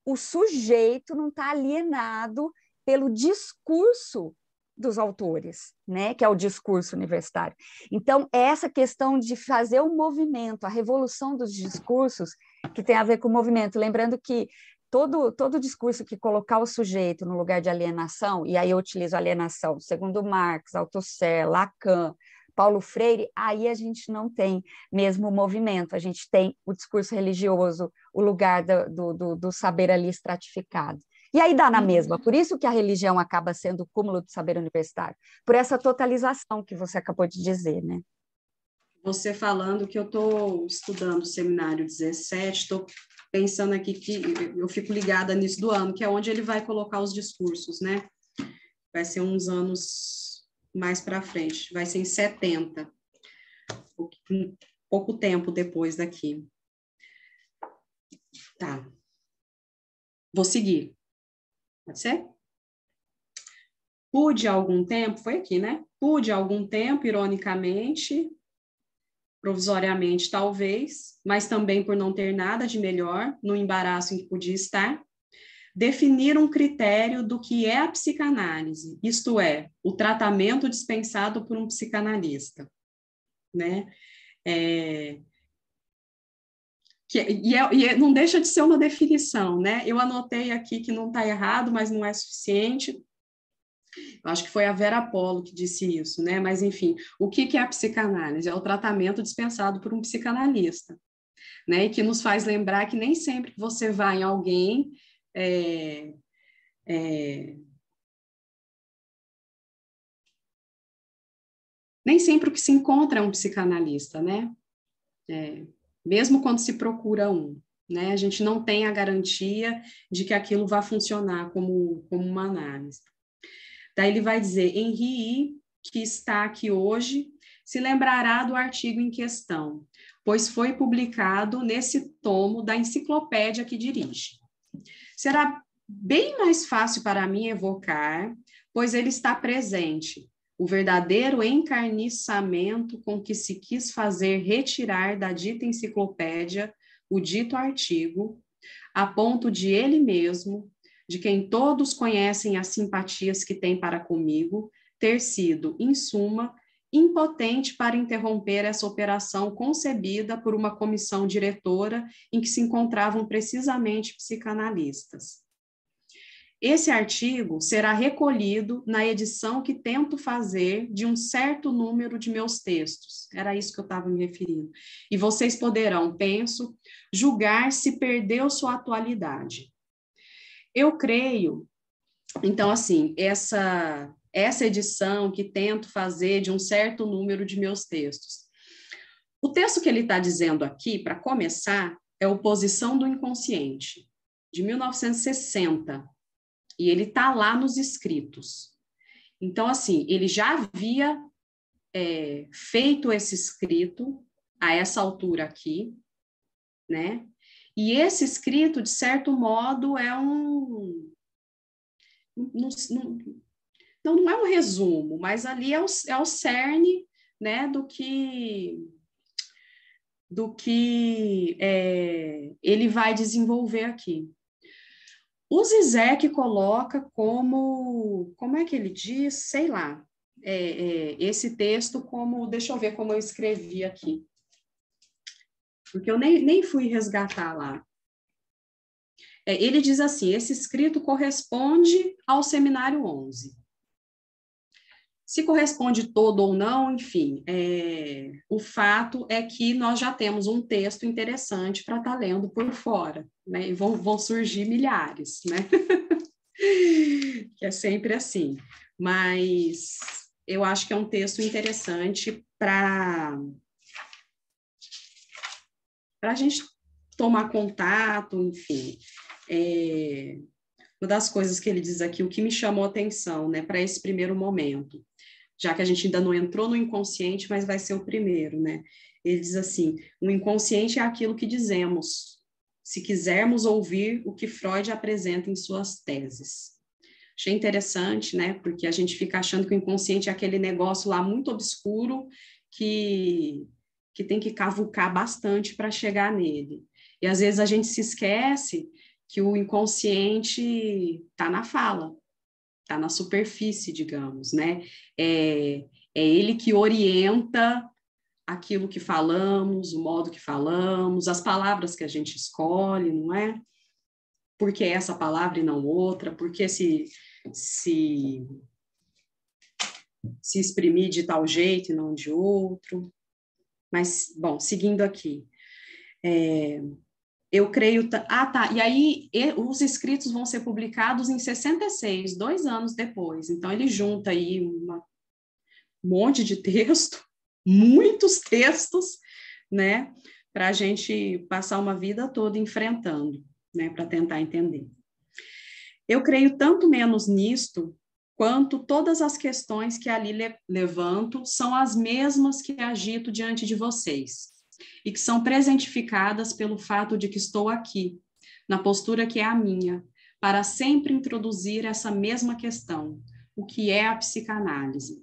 o sujeito não está alienado pelo discurso dos autores, né, que é o discurso universitário. Então, é essa questão de fazer o movimento, a revolução dos discursos, que tem a ver com o movimento, lembrando que todo discurso que colocar o sujeito no lugar de alienação, e aí eu utilizo alienação, segundo Marx, Althusser, Lacan, Paulo Freire, aí a gente não tem mesmo o movimento, a gente tem o discurso religioso, o lugar do saber ali estratificado. E aí dá na mesma, por isso que a religião acaba sendo o cúmulo do saber universitário, por essa totalização que você acabou de dizer, né? Você falando que eu estou estudando o Seminário 17, estou pensando aqui que eu fico ligada nisso do ano, que é onde ele vai colocar os discursos, né? Vai ser uns anos mais para frente, vai ser em 70, pouco tempo depois daqui. Tá. Vou seguir. Pode ser? Pude algum tempo, foi aqui, né? Pude algum tempo, ironicamente, provisoriamente talvez, mas também por não ter nada de melhor, no embaraço em que podia estar, definir um critério do que é a psicanálise, isto é, o tratamento dispensado por um psicanalista, né? Não deixa de ser uma definição, né? Eu anotei aqui que não está errado, mas não é suficiente. Eu acho que foi a Vera Apollo que disse isso, né? Mas, enfim, o que é a psicanálise? É o tratamento dispensado por um psicanalista, né? E que nos faz lembrar que nem sempre que você vai em alguém nem sempre o que se encontra é um psicanalista, né? Mesmo quando se procura um, né? A gente não tem a garantia de que aquilo vai funcionar como uma análise. Daí ele vai dizer, Henri, que está aqui hoje, se lembrará do artigo em questão, pois foi publicado nesse tomo da enciclopédia que dirige. Será bem mais fácil para mim evocar, pois ele está presente, o verdadeiro encarniçamento com que se quis fazer retirar da dita enciclopédia o dito artigo, a ponto de ele mesmo, de quem todos conhecem as simpatias que tem para comigo, ter sido, em suma, impotente para interromper essa operação concebida por uma comissão diretora em que se encontravam precisamente psicanalistas. Esse artigo será recolhido na edição que tento fazer de um certo número de meus textos. Era isso que eu estava me referindo. E vocês poderão, penso, julgar se perdeu sua atualidade. Eu creio, então, assim, essa edição que tento fazer de um certo número de meus textos, O texto que ele está dizendo aqui, para começar, é Oposição do Inconsciente, de 1960, e ele está lá nos escritos. Então, assim, ele já havia feito esse escrito a essa altura aqui, né? E esse escrito, de certo modo, é um... Não é um resumo, mas ali é o cerne, né, do que ele vai desenvolver aqui. O Zizek coloca como é que ele diz? Sei lá, esse texto como, deixa eu ver como eu escrevi aqui, porque eu nem fui resgatar lá. Ele diz assim, esse escrito corresponde ao Seminário 11. Se corresponde todo ou não, enfim, o fato é que nós já temos um texto interessante para estar lendo por fora, né? E vão surgir milhares, né? Que é sempre assim. Mas eu acho que é um texto interessante para a gente tomar contato, enfim. Uma das coisas que ele diz aqui, o que me chamou a atenção, né, para esse primeiro momento, já que a gente ainda não entrou no inconsciente, mas vai ser o primeiro, né? Ele diz assim, o inconsciente é aquilo que dizemos, se quisermos ouvir o que Freud apresenta em suas teses. Achei interessante, né? Porque a gente fica achando que o inconsciente é aquele negócio lá muito obscuro que tem que cavucar bastante para chegar nele. E às vezes a gente se esquece que o inconsciente está na fala, está na superfície, digamos, né? É ele que orienta aquilo que falamos, o modo que falamos, as palavras que a gente escolhe, não é? Por que essa palavra e não outra? Por que se exprimir de tal jeito e não de outro? Mas, bom, seguindo aqui. Eu creio... e aí os escritos vão ser publicados em 66, 2 anos depois. Então, ele junta aí um monte de texto, muitos textos, né? Para a gente passar uma vida toda enfrentando, né? Para tentar entender. Eu creio tanto menos nisto, quanto todas as questões que ali levanto são as mesmas que agito diante de vocês, e que são presentificadas pelo fato de que estou aqui, na postura que é a minha, para sempre introduzir essa mesma questão, o que é a psicanálise.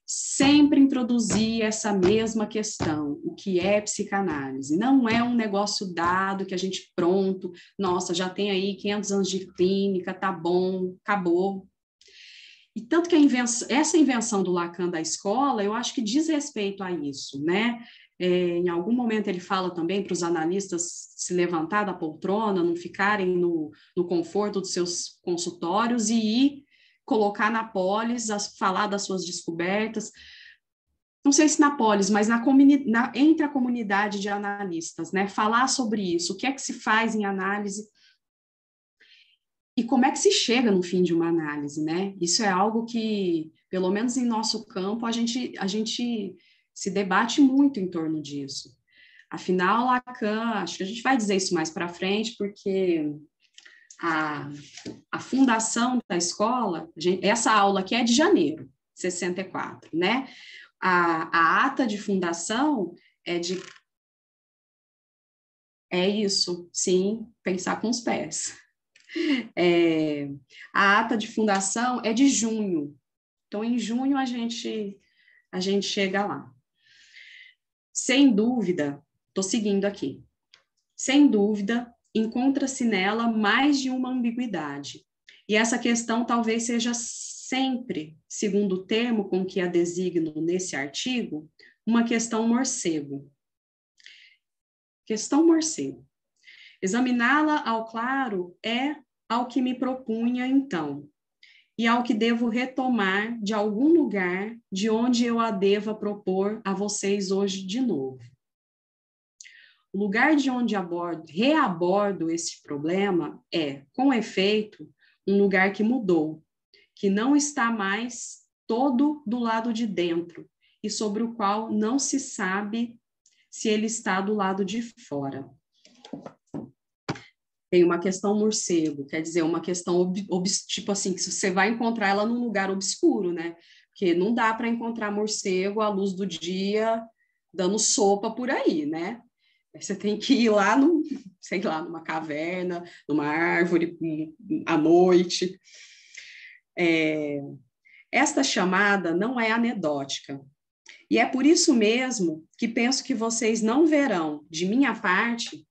Sempre introduzir essa mesma questão, o que é psicanálise. Não é um negócio dado que a gente pronto, nossa, já tem aí 500 anos de clínica, tá bom, acabou. E tanto que essa invenção do Lacan da escola, eu acho que diz respeito a isso, né? Em algum momento ele fala também para os analistas se levantar da poltrona, não ficarem no conforto dos seus consultórios e ir colocar na polis, falar das suas descobertas, não sei se na polis, mas entre a comunidade de analistas, né? Falar sobre isso, o que é que se faz em análise e como é que se chega no fim de uma análise, né? Isso é algo que, pelo menos em nosso campo, a gente se debate muito em torno disso. Afinal, Lacan, acho que a gente vai dizer isso mais para frente, porque a fundação da escola, essa aula aqui é de janeiro, 64, né? A ata de fundação é isso, sim, pensar com os pés. A ata de fundação é de junho, então em junho a gente chega lá. Sem dúvida, estou seguindo aqui, sem dúvida, encontra-se nela mais de uma ambiguidade, e essa questão talvez seja sempre, segundo o termo com que a designo nesse artigo, uma questão morcego. Questão morcego. Examiná-la ao claro é ao que me propunha então, e ao que devo retomar de algum lugar de onde eu a deva propor a vocês hoje de novo. O lugar de onde reabordo esse problema é, com efeito, um lugar que mudou, que não está mais todo do lado de dentro e sobre o qual não se sabe se ele está do lado de fora. Tem uma questão morcego, quer dizer, uma questão, tipo assim, que você vai encontrar ela num lugar obscuro, né? Porque não dá para encontrar morcego à luz do dia, dando sopa por aí, né? Você tem que ir lá, sei lá, numa caverna, numa árvore, à noite. Esta chamada não é anedótica. E é por isso mesmo que penso que vocês não verão, de minha parte,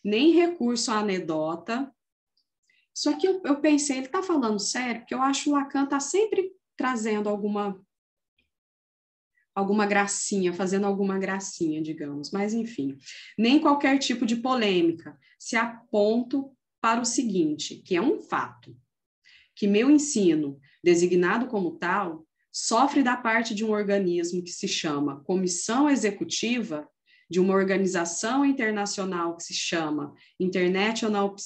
nem recurso à anedota. Só que eu pensei, ele está falando sério? Porque eu acho que o Lacan está sempre trazendo alguma gracinha, fazendo alguma gracinha, digamos. Mas, enfim, nem qualquer tipo de polêmica. Se aponto para o seguinte, que é um fato, que meu ensino, designado como tal, sofre da parte de um organismo que se chama Comissão Executiva, de uma organização internacional que se chama International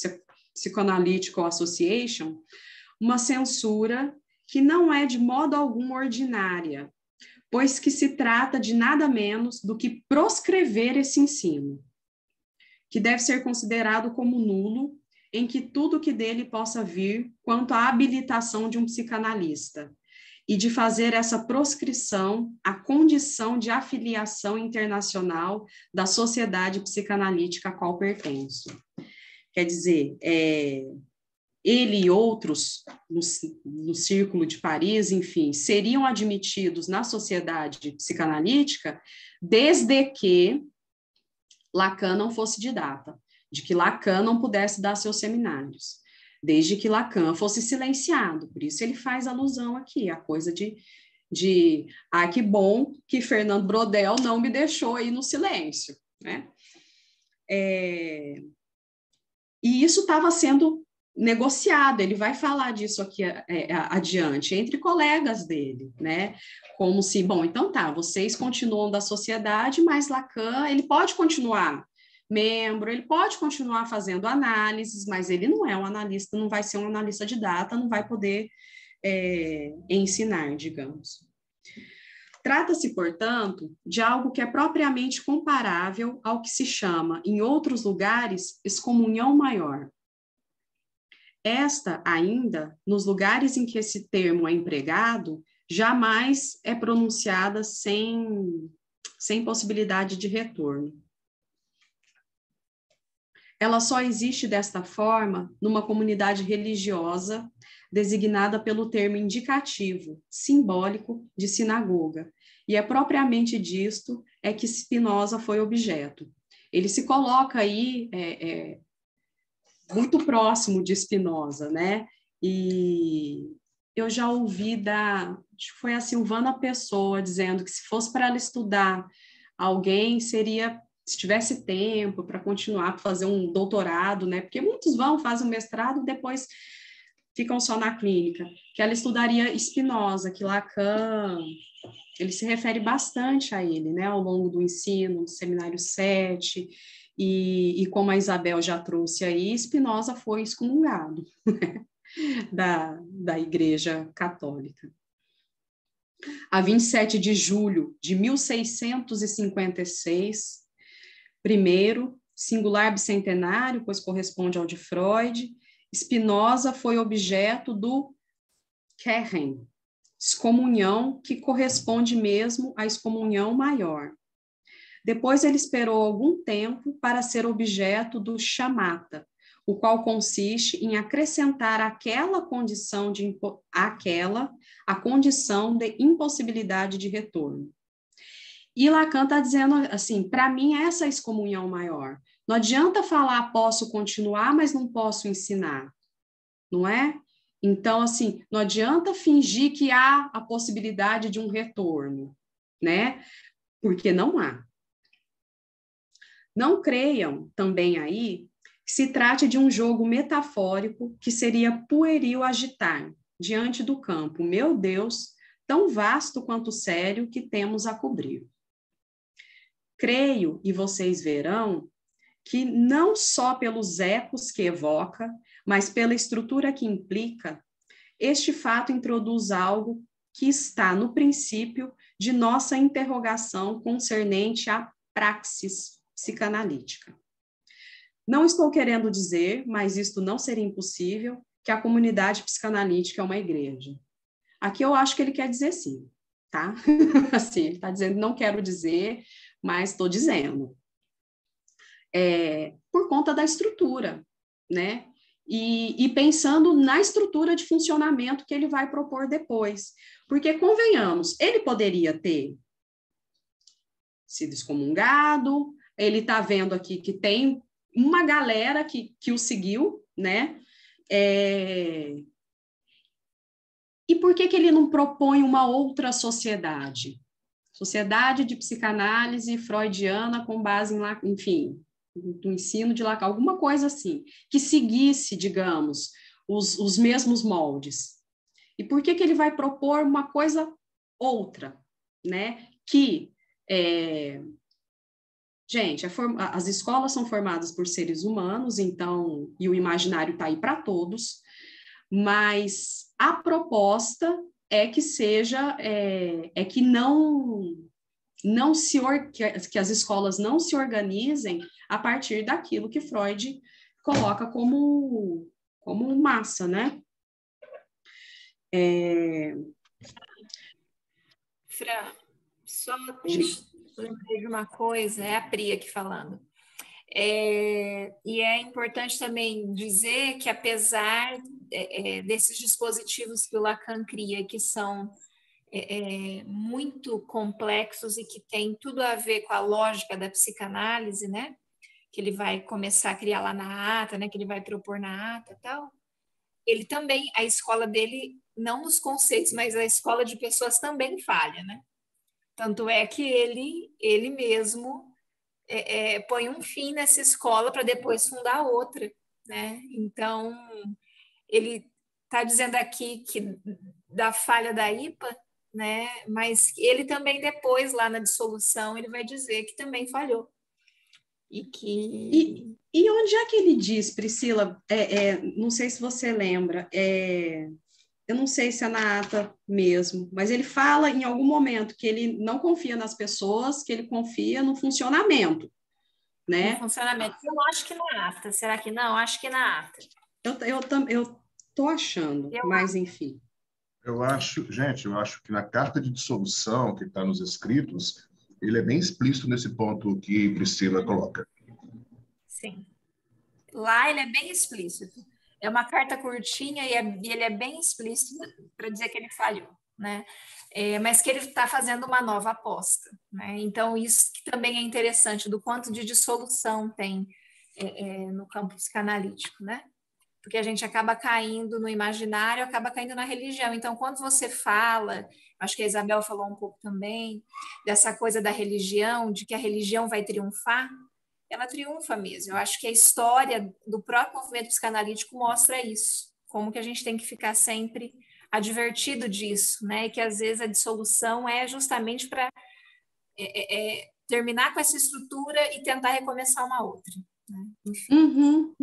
Psychoanalytical Association, uma censura que não é de modo algum ordinária, pois que se trata de nada menos do que proscrever esse ensino, que deve ser considerado como nulo, em que tudo que dele possa vir quanto à habilitação de um psicanalista, e de fazer essa proscrição a condição de afiliação internacional da sociedade psicanalítica a qual pertenço. Quer dizer, ele e outros no Círculo de Paris, enfim, seriam admitidos na sociedade psicanalítica desde que Lacan não fosse didata, de que Lacan não pudesse dar seus seminários, desde que Lacan fosse silenciado. Por isso ele faz alusão aqui, a coisa de que bom que Fernando Braudel não me deixou aí no silêncio, né? E isso estava sendo negociado, ele vai falar disso aqui adiante, entre colegas dele, né? Como se, bom, então tá, vocês continuam da sociedade, mas Lacan, ele pode continuar membro, ele pode continuar fazendo análises, mas ele não é um analista, não vai ser um analista de data, não vai poder ensinar, digamos. Trata-se, portanto, de algo que é propriamente comparável ao que se chama, em outros lugares, excomunhão maior. Esta, ainda, nos lugares em que esse termo é empregado, jamais é pronunciada sem possibilidade de retorno. Ela só existe desta forma numa comunidade religiosa designada pelo termo indicativo, simbólico, de sinagoga. E é propriamente disto que Spinoza foi objeto. Ele se coloca aí muito próximo de Spinoza, né? E eu já ouvi acho que foi a Silvana Pessoa dizendo que se fosse para ela estudar alguém, seria, se tivesse tempo para continuar, fazer um doutorado, né? Porque muitos fazem um mestrado, depois ficam só na clínica, que ela estudaria Spinoza, que Lacan, ele se refere bastante a ele, né? Ao longo do ensino, do Seminário 7, e como a Isabel já trouxe aí, Spinoza foi excomungado da Igreja Católica. A 27 de julho de 1656, primeiro, singular bicentenário, pois corresponde ao de Freud, Spinoza foi objeto do Keren, excomunhão que corresponde mesmo à excomunhão maior. Depois ele esperou algum tempo para ser objeto do chamata, o qual consiste em acrescentar àquela condição a condição de impossibilidade de retorno. E Lacan está dizendo assim, para mim essa é a excomunhão maior. Não adianta falar posso continuar, mas não posso ensinar, não é? Então, assim, não adianta fingir que há a possibilidade de um retorno, né? Porque não há. Não creiam também aí que se trate de um jogo metafórico que seria pueril agitar diante do campo, meu Deus, tão vasto quanto sério que temos a cobrir. Creio, e vocês verão, que não só pelos ecos que evoca, mas pela estrutura que implica, este fato introduz algo que está no princípio de nossa interrogação concernente à praxis psicanalítica. Não estou querendo dizer, mas isto não seria impossível, que a comunidade psicanalítica é uma igreja. Aqui eu acho que ele quer dizer sim, tá? Assim, ele está dizendo, não quero dizer, mas estou dizendo. Por conta da estrutura, né? E pensando na estrutura de funcionamento que ele vai propor depois. Porque, convenhamos, ele poderia ter sido excomungado, ele está vendo aqui que tem uma galera que o seguiu, né? E por que ele não propõe uma outra sociedade? Sociedade de psicanálise freudiana com base em, enfim, do ensino de Lacan, alguma coisa assim, que seguisse, digamos, os mesmos moldes. E por que ele vai propor uma coisa outra, né? Que, gente, as escolas são formadas por seres humanos, então, e o imaginário está aí para todos, mas a proposta é que seja, que que as escolas não se organizem a partir daquilo que Freud coloca como massa, né? Fran, só lembrei de uma coisa, é a Pri aqui falando. E é importante também dizer que, apesar desses dispositivos que o Lacan cria, que são muito complexos e que tem tudo a ver com a lógica da psicanálise, né? Que ele vai começar a criar lá na ata, né? Que ele vai propor na ata e tal. Ele também, a escola dele, não nos conceitos, mas a escola de pessoas também falha, né? Tanto é que ele mesmo põe um fim nessa escola para depois fundar outra, né? Então, ele está dizendo aqui que da falha da IPA, né? Mas ele também depois, lá na dissolução, ele vai dizer que também falhou. E onde é que ele diz, Priscila, não sei se você lembra, eu não sei se é na ata mesmo, mas ele fala em algum momento que ele não confia nas pessoas, que ele confia no funcionamento, né? No funcionamento. Eu acho que na ata. Será que não? Acho que na ata. Eu tô achando, mas enfim. Eu acho que na carta de dissolução que está nos escritos, ele é bem explícito nesse ponto que Priscila coloca. Sim. Lá ele é bem explícito. É uma carta curtinha e ele é bem explícito para dizer que ele falhou, né? Mas que ele está fazendo uma nova aposta, né? Então, isso que também é interessante, do quanto de dissolução tem no campo psicanalítico, né? Porque a gente acaba caindo no imaginário, acaba caindo na religião. Então, quando você fala, acho que a Isabel falou um pouco também, dessa coisa da religião, de que a religião vai triunfar, ela triunfa mesmo. Eu acho que a história do próprio movimento psicanalítico mostra isso, como que a gente tem que ficar sempre advertido disso, né? E que às vezes a dissolução é justamente para terminar com essa estrutura e tentar recomeçar uma outra. Né? Uhum.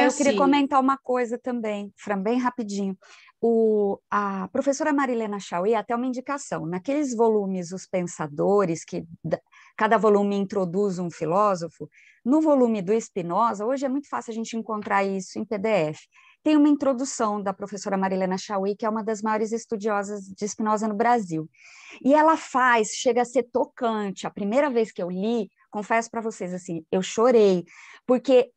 Eu queria comentar uma coisa também, Fran, bem rapidinho. A professora Marilena Chauí, até uma indicação, naqueles volumes Os Pensadores, que cada volume introduz um filósofo, no volume do Spinoza, hoje é muito fácil a gente encontrar isso em PDF, tem uma introdução da professora Marilena Chauí, que é uma das maiores estudiosas de Spinoza no Brasil. E ela chega a ser tocante. A primeira vez que eu li, confesso para vocês, assim, eu chorei, porque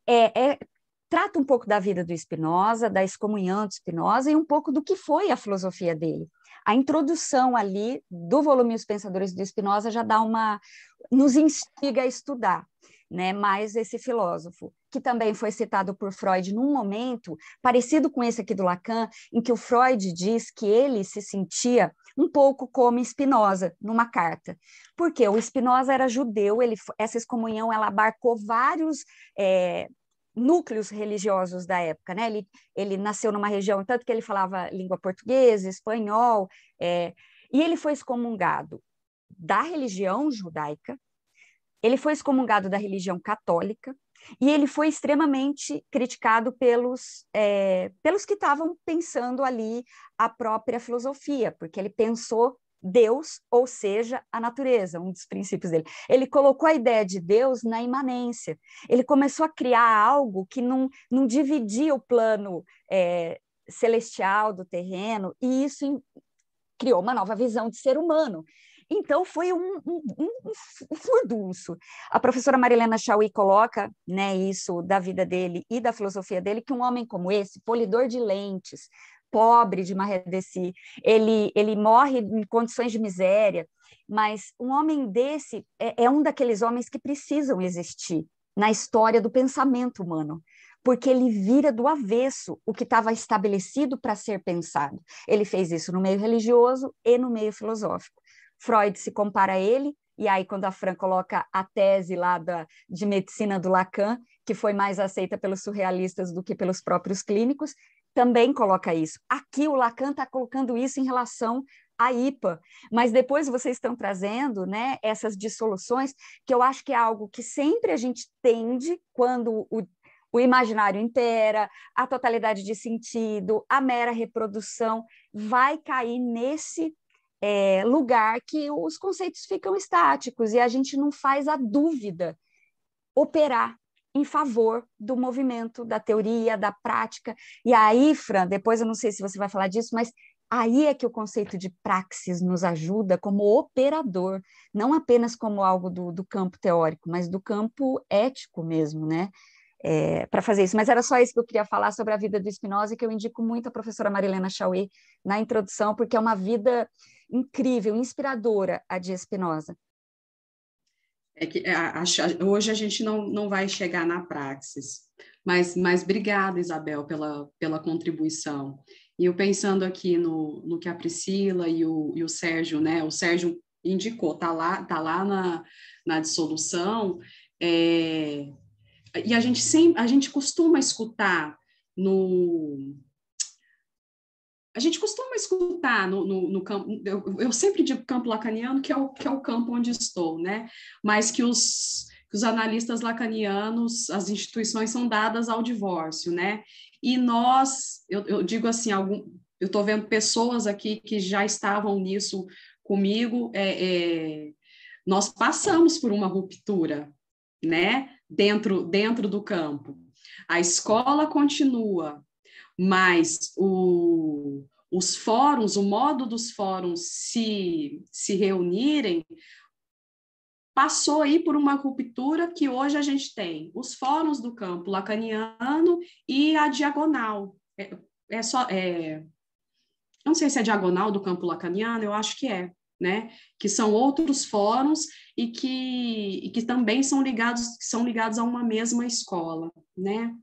trata um pouco da vida do Spinoza, da excomunhão de Spinoza e um pouco do que foi a filosofia dele. A introdução ali do volume Os Pensadores do Spinoza já nos instiga a estudar, né, mais esse filósofo, que também foi citado por Freud num momento parecido com esse aqui do Lacan, em que o Freud diz que ele se sentia um pouco como Spinoza, numa carta. Porque o Spinoza era judeu, essa excomunhão ela abarcou vários núcleos religiosos da época, né? Ele nasceu numa região, tanto que ele falava língua portuguesa, espanhol, e ele foi excomungado da religião judaica, ele foi excomungado da religião católica, e ele foi extremamente criticado pelos que estavam pensando ali a própria filosofia, porque ele pensou Deus, ou seja, a natureza, um dos princípios dele. Ele colocou a ideia de Deus na imanência. Ele começou a criar algo que não dividia o plano celestial do terreno, e isso criou uma nova visão de ser humano. Então, foi um furdunço. A professora Marilena Chauí coloca, né, isso da vida dele e da filosofia dele, que um homem como esse, polidor de lentes, pobre de Mahrdesi, ele morre em condições de miséria, mas um homem desse é um daqueles homens que precisam existir na história do pensamento humano, porque ele vira do avesso o que estava estabelecido para ser pensado. Ele fez isso no meio religioso e no meio filosófico. Freud se compara a ele, e aí quando a Fran coloca a tese lá de medicina do Lacan, que foi mais aceita pelos surrealistas do que pelos próprios clínicos, também coloca isso. Aqui o Lacan está colocando isso em relação à IPA, mas depois vocês estão trazendo, né, essas dissoluções, que eu acho que é algo que sempre a gente tende quando o imaginário impera, a totalidade de sentido, a mera reprodução, vai cair nesse lugar que os conceitos ficam estáticos e a gente não faz a dúvida operar em favor do movimento, da teoria, da prática. E aí, Fran, depois eu não sei se você vai falar disso, mas aí é que o conceito de praxis nos ajuda como operador, não apenas como algo do campo teórico, mas do campo ético mesmo, né? Para fazer isso. Mas era só isso que eu queria falar sobre a vida do Spinoza, que eu indico muito a professora Marilena Chauí na introdução, porque é uma vida incrível, inspiradora, a de Spinoza. Hoje a gente não vai chegar na praxis, mas obrigada, Isabel, pela contribuição. E eu pensando aqui no que a Priscila e o Sérgio, né? O Sérgio indicou, tá lá na dissolução, e a gente costuma escutar no campo, eu sempre digo campo lacaniano, que é o campo onde estou, né? Mas que os analistas lacanianos, as instituições são dadas ao divórcio, né? E eu digo assim, eu estou vendo pessoas aqui que já estavam nisso comigo, nós passamos por uma ruptura, né? Dentro do campo. A escola continua, mas os fóruns, o modo dos fóruns se reunirem, passou aí por uma ruptura que hoje a gente tem os fóruns do campo lacaniano e a diagonal. Não sei se é diagonal do campo lacaniano, eu acho que é, né? Que são outros fóruns e que também são ligados a uma mesma escola, né?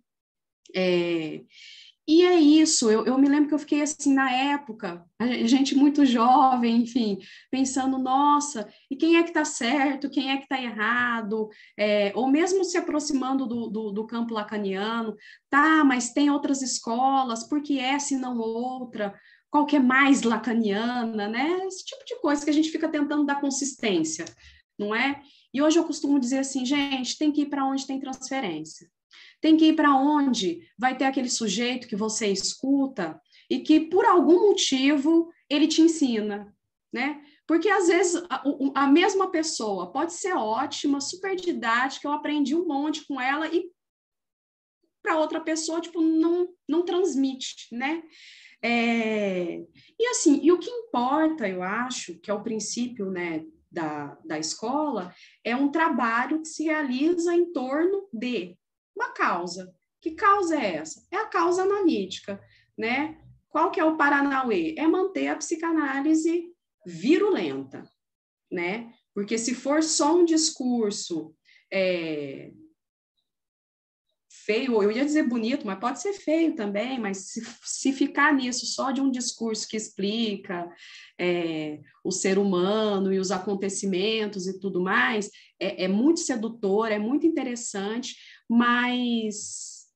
E é isso, eu me lembro que eu fiquei assim, na época, a gente muito jovem, enfim, pensando, nossa, e quem é que está certo, quem é que está errado, ou mesmo se aproximando do campo lacaniano, tá, mas tem outras escolas, por que essa e não outra? Qual que é mais lacaniana, né? Esse tipo de coisa que a gente fica tentando dar consistência, não é? E hoje eu costumo dizer assim, gente, tem que ir para onde tem transferência. Tem que ir para onde vai ter aquele sujeito que você escuta e que, por algum motivo, ele te ensina, né? Porque, às vezes, a mesma pessoa pode ser ótima, super didática, eu aprendi um monte com ela e para outra pessoa, tipo, não transmite, né? E, assim, e o que importa, eu acho, que é o princípio, né, da escola, é um trabalho que se realiza em torno de uma causa. Que causa é essa? É a causa analítica, né? Qual que é o Paranauê? É manter a psicanálise virulenta, né? Porque se for só um discurso feio, eu ia dizer bonito, mas pode ser feio também, mas se ficar nisso só de um discurso que explica o ser humano e os acontecimentos e tudo mais, é muito sedutor, é muito interessante, mas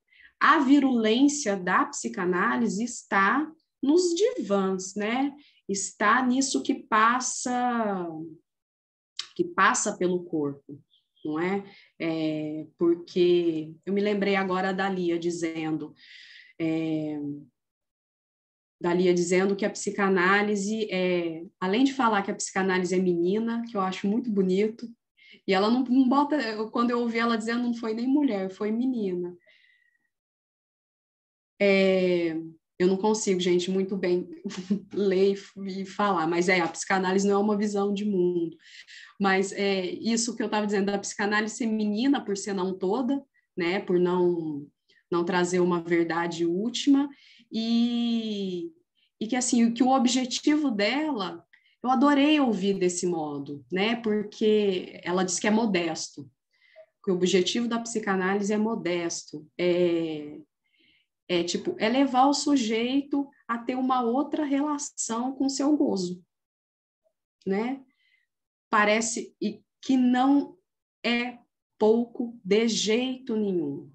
a virulência da psicanálise está nos divãs, né? Está nisso que passa pelo corpo, não é? Porque eu me lembrei agora da Lia dizendo da Lia dizendo que a psicanálise além de falar que a psicanálise é menina, que eu acho muito bonito, e ela não bota, quando eu ouvi ela dizendo, não foi nem mulher, foi menina. Eu não consigo, gente, muito bem ler e falar, mas a psicanálise não é uma visão de mundo. Mas isso que eu estava dizendo, da psicanálise ser menina, por ser não toda, né, por não trazer uma verdade última, e que, assim, que o objetivo dela, eu adorei ouvir desse modo, né, porque ela diz que é modesto, que o objetivo da psicanálise é modesto, tipo, é levar o sujeito a ter uma outra relação com o seu gozo, né? Parece que não é pouco de jeito nenhum.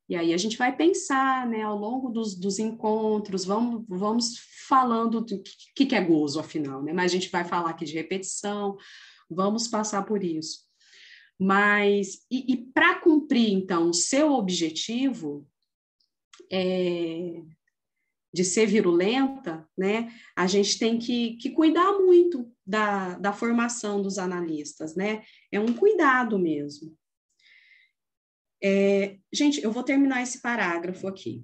E aí a gente vai pensar, né, ao longo dos encontros, vamos falando do que é gozo, afinal, né? Mas a gente vai falar aqui de repetição, vamos passar por isso. Mas, e para cumprir, então, o seu objetivo de ser virulenta, né, a gente tem que cuidar muito da formação dos analistas, né? É um cuidado mesmo. Gente, eu vou terminar esse parágrafo aqui.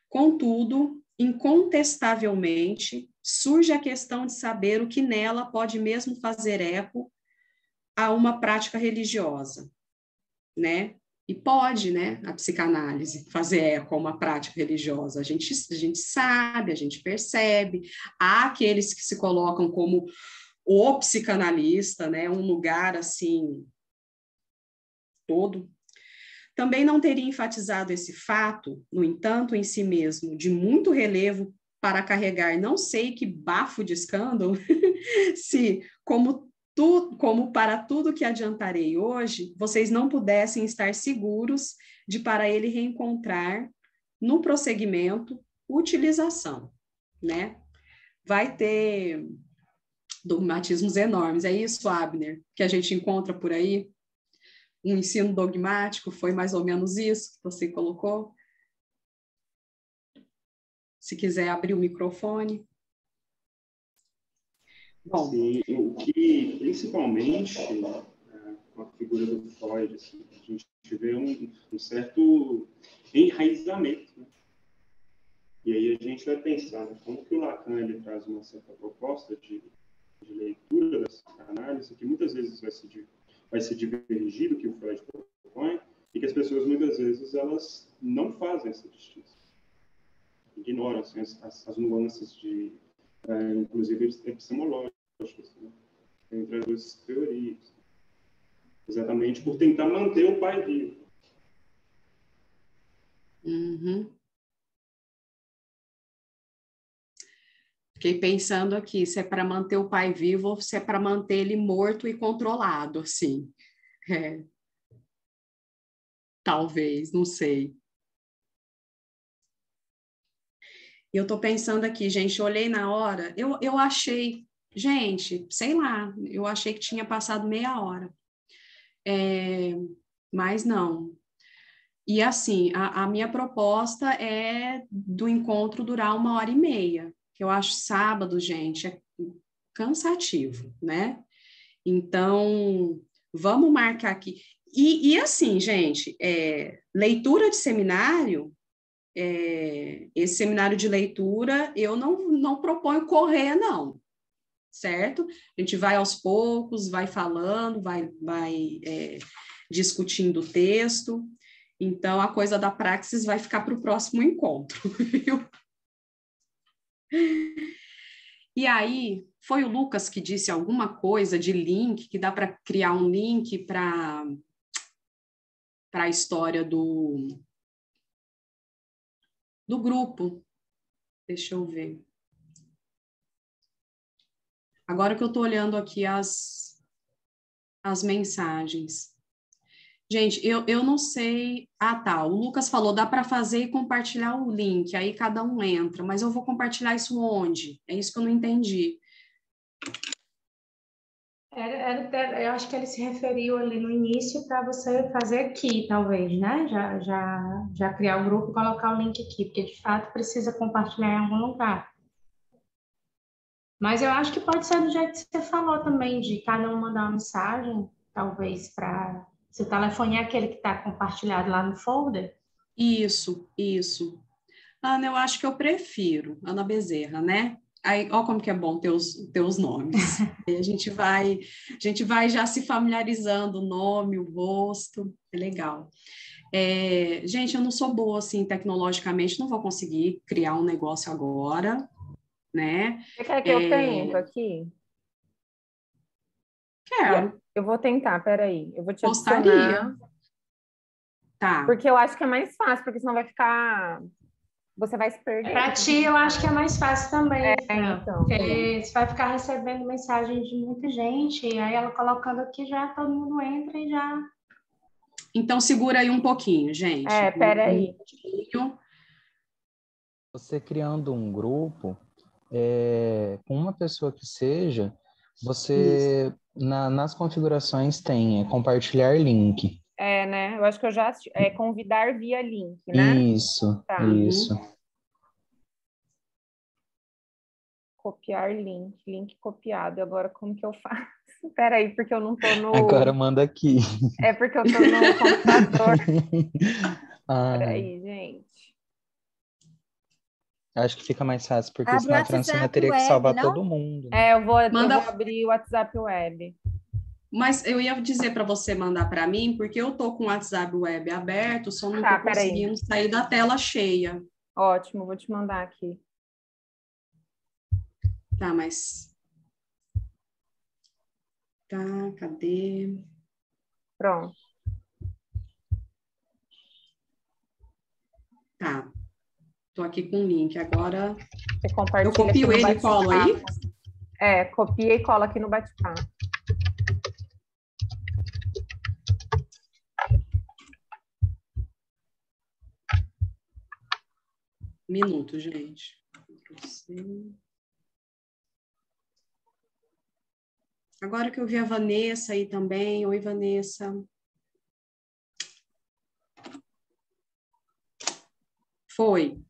Contudo, incontestavelmente, surge a questão de saber o que nela pode mesmo fazer eco a uma prática religiosa, né? E pode, né, a psicanálise fazer eco a uma prática religiosa. A gente sabe, a gente percebe. Há aqueles que se colocam como o psicanalista, né, um lugar assim todo. Também não teria enfatizado esse fato, no entanto, em si mesmo, de muito relevo para carregar não sei que bafo de escândalo, se, como para tudo que adiantarei hoje, vocês não pudessem estar seguros de para ele reencontrar, no prosseguimento, utilização, né? Vai ter dogmatismos enormes, é isso, Abner, que a gente encontra por aí? Um ensino dogmático, foi mais ou menos isso que você colocou? Se quiser abrir o microfone. Bom. Sim, o que, principalmente, com a figura do Freud, assim, a gente vê um certo enraizamento, né? E aí a gente vai pensar, né, como que o Lacan ele traz uma certa proposta de leitura da psicanálise, que muitas vezes vai se divergir do que o Freud propõe, e que as pessoas, muitas vezes, elas não fazem essa distinção. Ignoram assim, as nuances inclusive, epistemológicas, né, entre as duas teorias. Exatamente por tentar manter o pai vivo. Uhum. Fiquei pensando aqui, se é para manter o pai vivo ou se é para manter ele morto e controlado, assim. Talvez, não sei. E eu estou pensando aqui, gente, olhei na hora, eu achei, gente, sei lá, eu achei que tinha passado meia hora. Mas não. E assim, a minha proposta é do encontro durar 1h30, que eu acho sábado, gente, é cansativo, né? Então, vamos marcar aqui. E assim, gente, leitura de seminário, esse seminário de leitura, eu não proponho correr, não, certo? A gente vai aos poucos, vai falando, vai discutindo o texto. Então, a coisa da praxis vai ficar para o próximo encontro, viu? E aí, foi o Lucas que disse alguma coisa de link, que dá para criar um link para a história do grupo. Deixa eu ver. Agora que eu estou olhando aqui as mensagens. Gente, eu não sei... Ah, tá, o Lucas falou, dá para fazer e compartilhar o link, aí cada um entra, mas eu vou compartilhar isso onde? É isso que eu não entendi. Eu acho que ele se referiu ali no início para você fazer aqui, talvez, né? Já criar o grupo e colocar o link aqui, porque de fato precisa compartilhar em algum lugar. Mas eu acho que pode ser do jeito que você falou também, de cada um mandar uma mensagem, talvez para... Se o telefone é aquele que está compartilhado lá no folder. Isso. Ana, eu acho que eu prefiro, Ana Bezerra, né? Aí, ó como que é bom ter os nomes. Aí a gente vai já se familiarizando, o nome, o rosto, é legal. Gente, eu não sou boa, assim, tecnologicamente, não vou conseguir criar um negócio agora, né? Você quer que eu tente aqui? Quero. Eu vou tentar, peraí. Eu vou te Gostaria. adicionar. Tá. Porque eu acho que é mais fácil, porque senão vai ficar... Você vai se perder. Para ti, eu acho que é mais fácil também, então. Porque você vai ficar recebendo mensagem de muita gente, e aí ela colocando aqui, já todo mundo entra e já... Então, segura aí um pouquinho, gente. Peraí. Você criando um grupo, com uma pessoa que seja, você, nas configurações, tem compartilhar link. Né? Eu acho que eu já... convidar via link, né? Isso, tá. Isso. Copiar link copiado. Agora, como que eu faço? Peraí, porque eu não tô no... Agora manda aqui. É porque eu tô no computador. Peraí, gente. Acho que fica mais fácil, porque senão a Francina teria que salvar todo mundo. Né? Eu vou abrir o WhatsApp Web. Mas eu ia dizer para você mandar para mim, porque eu tô com o WhatsApp Web aberto, só não tô conseguindo sair da tela cheia. Ótimo, vou te mandar aqui. Tá, mas... Tá, cadê? Pronto. Tá. Tô aqui com o link. Agora... Você compartilha. Eu copio ele e colo aí? Copia e cola aqui no bate-papo. Minuto, gente. Agora que eu vi a Vanessa aí também. Oi, Vanessa. Foi.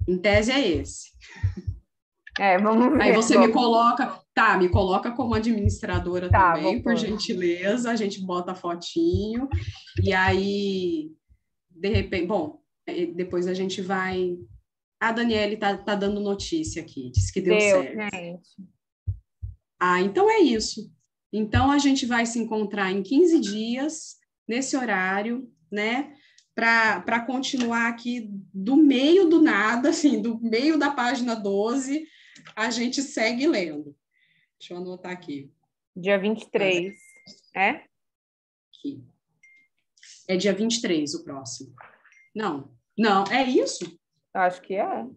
Em tese é esse. Vamos ver. Aí você me coloca como administradora também, por pôr. gentileza. A gente bota a fotinho. E aí, de repente, depois a gente vai... A Daniele tá dando notícia aqui, disse que deu certo. Gente. Então é isso. Então a gente vai se encontrar em 15 dias, nesse horário, né? Para continuar aqui do meio do nada, assim, do meio da página 12, a gente segue lendo. Deixa eu anotar aqui. Dia 23, Aqui. É dia 23 o próximo. Não, é isso? Eu acho que é.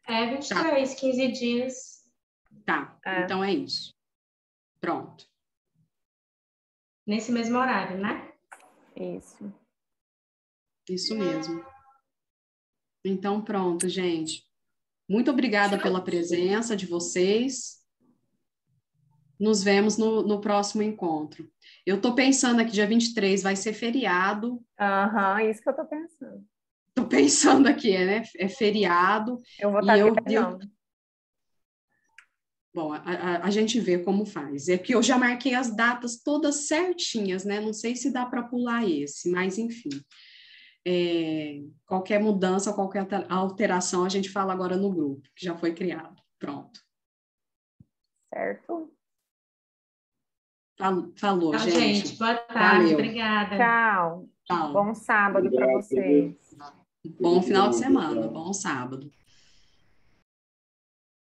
É 23, 15 dias. Tá, então é isso. Pronto. Nesse mesmo horário, né? Isso. Isso mesmo. Então, pronto, gente. Muito obrigada pela presença de vocês. Nos vemos no próximo encontro. Eu estou pensando aqui, dia 23 vai ser feriado. Isso que eu estou pensando. Estou pensando aqui, né? É feriado. Eu vou estar viajando. Bom, a gente vê como faz. É que eu já marquei as datas todas certinhas, né? Não sei se dá para pular esse, mas enfim. Qualquer mudança, qualquer alteração, a gente fala agora no grupo, que já foi criado. Pronto. Certo. Falou, Tchau, gente. Boa tarde. Valeu. Obrigada. Tchau. Bom sábado para vocês. Bom final de semana. Bom sábado.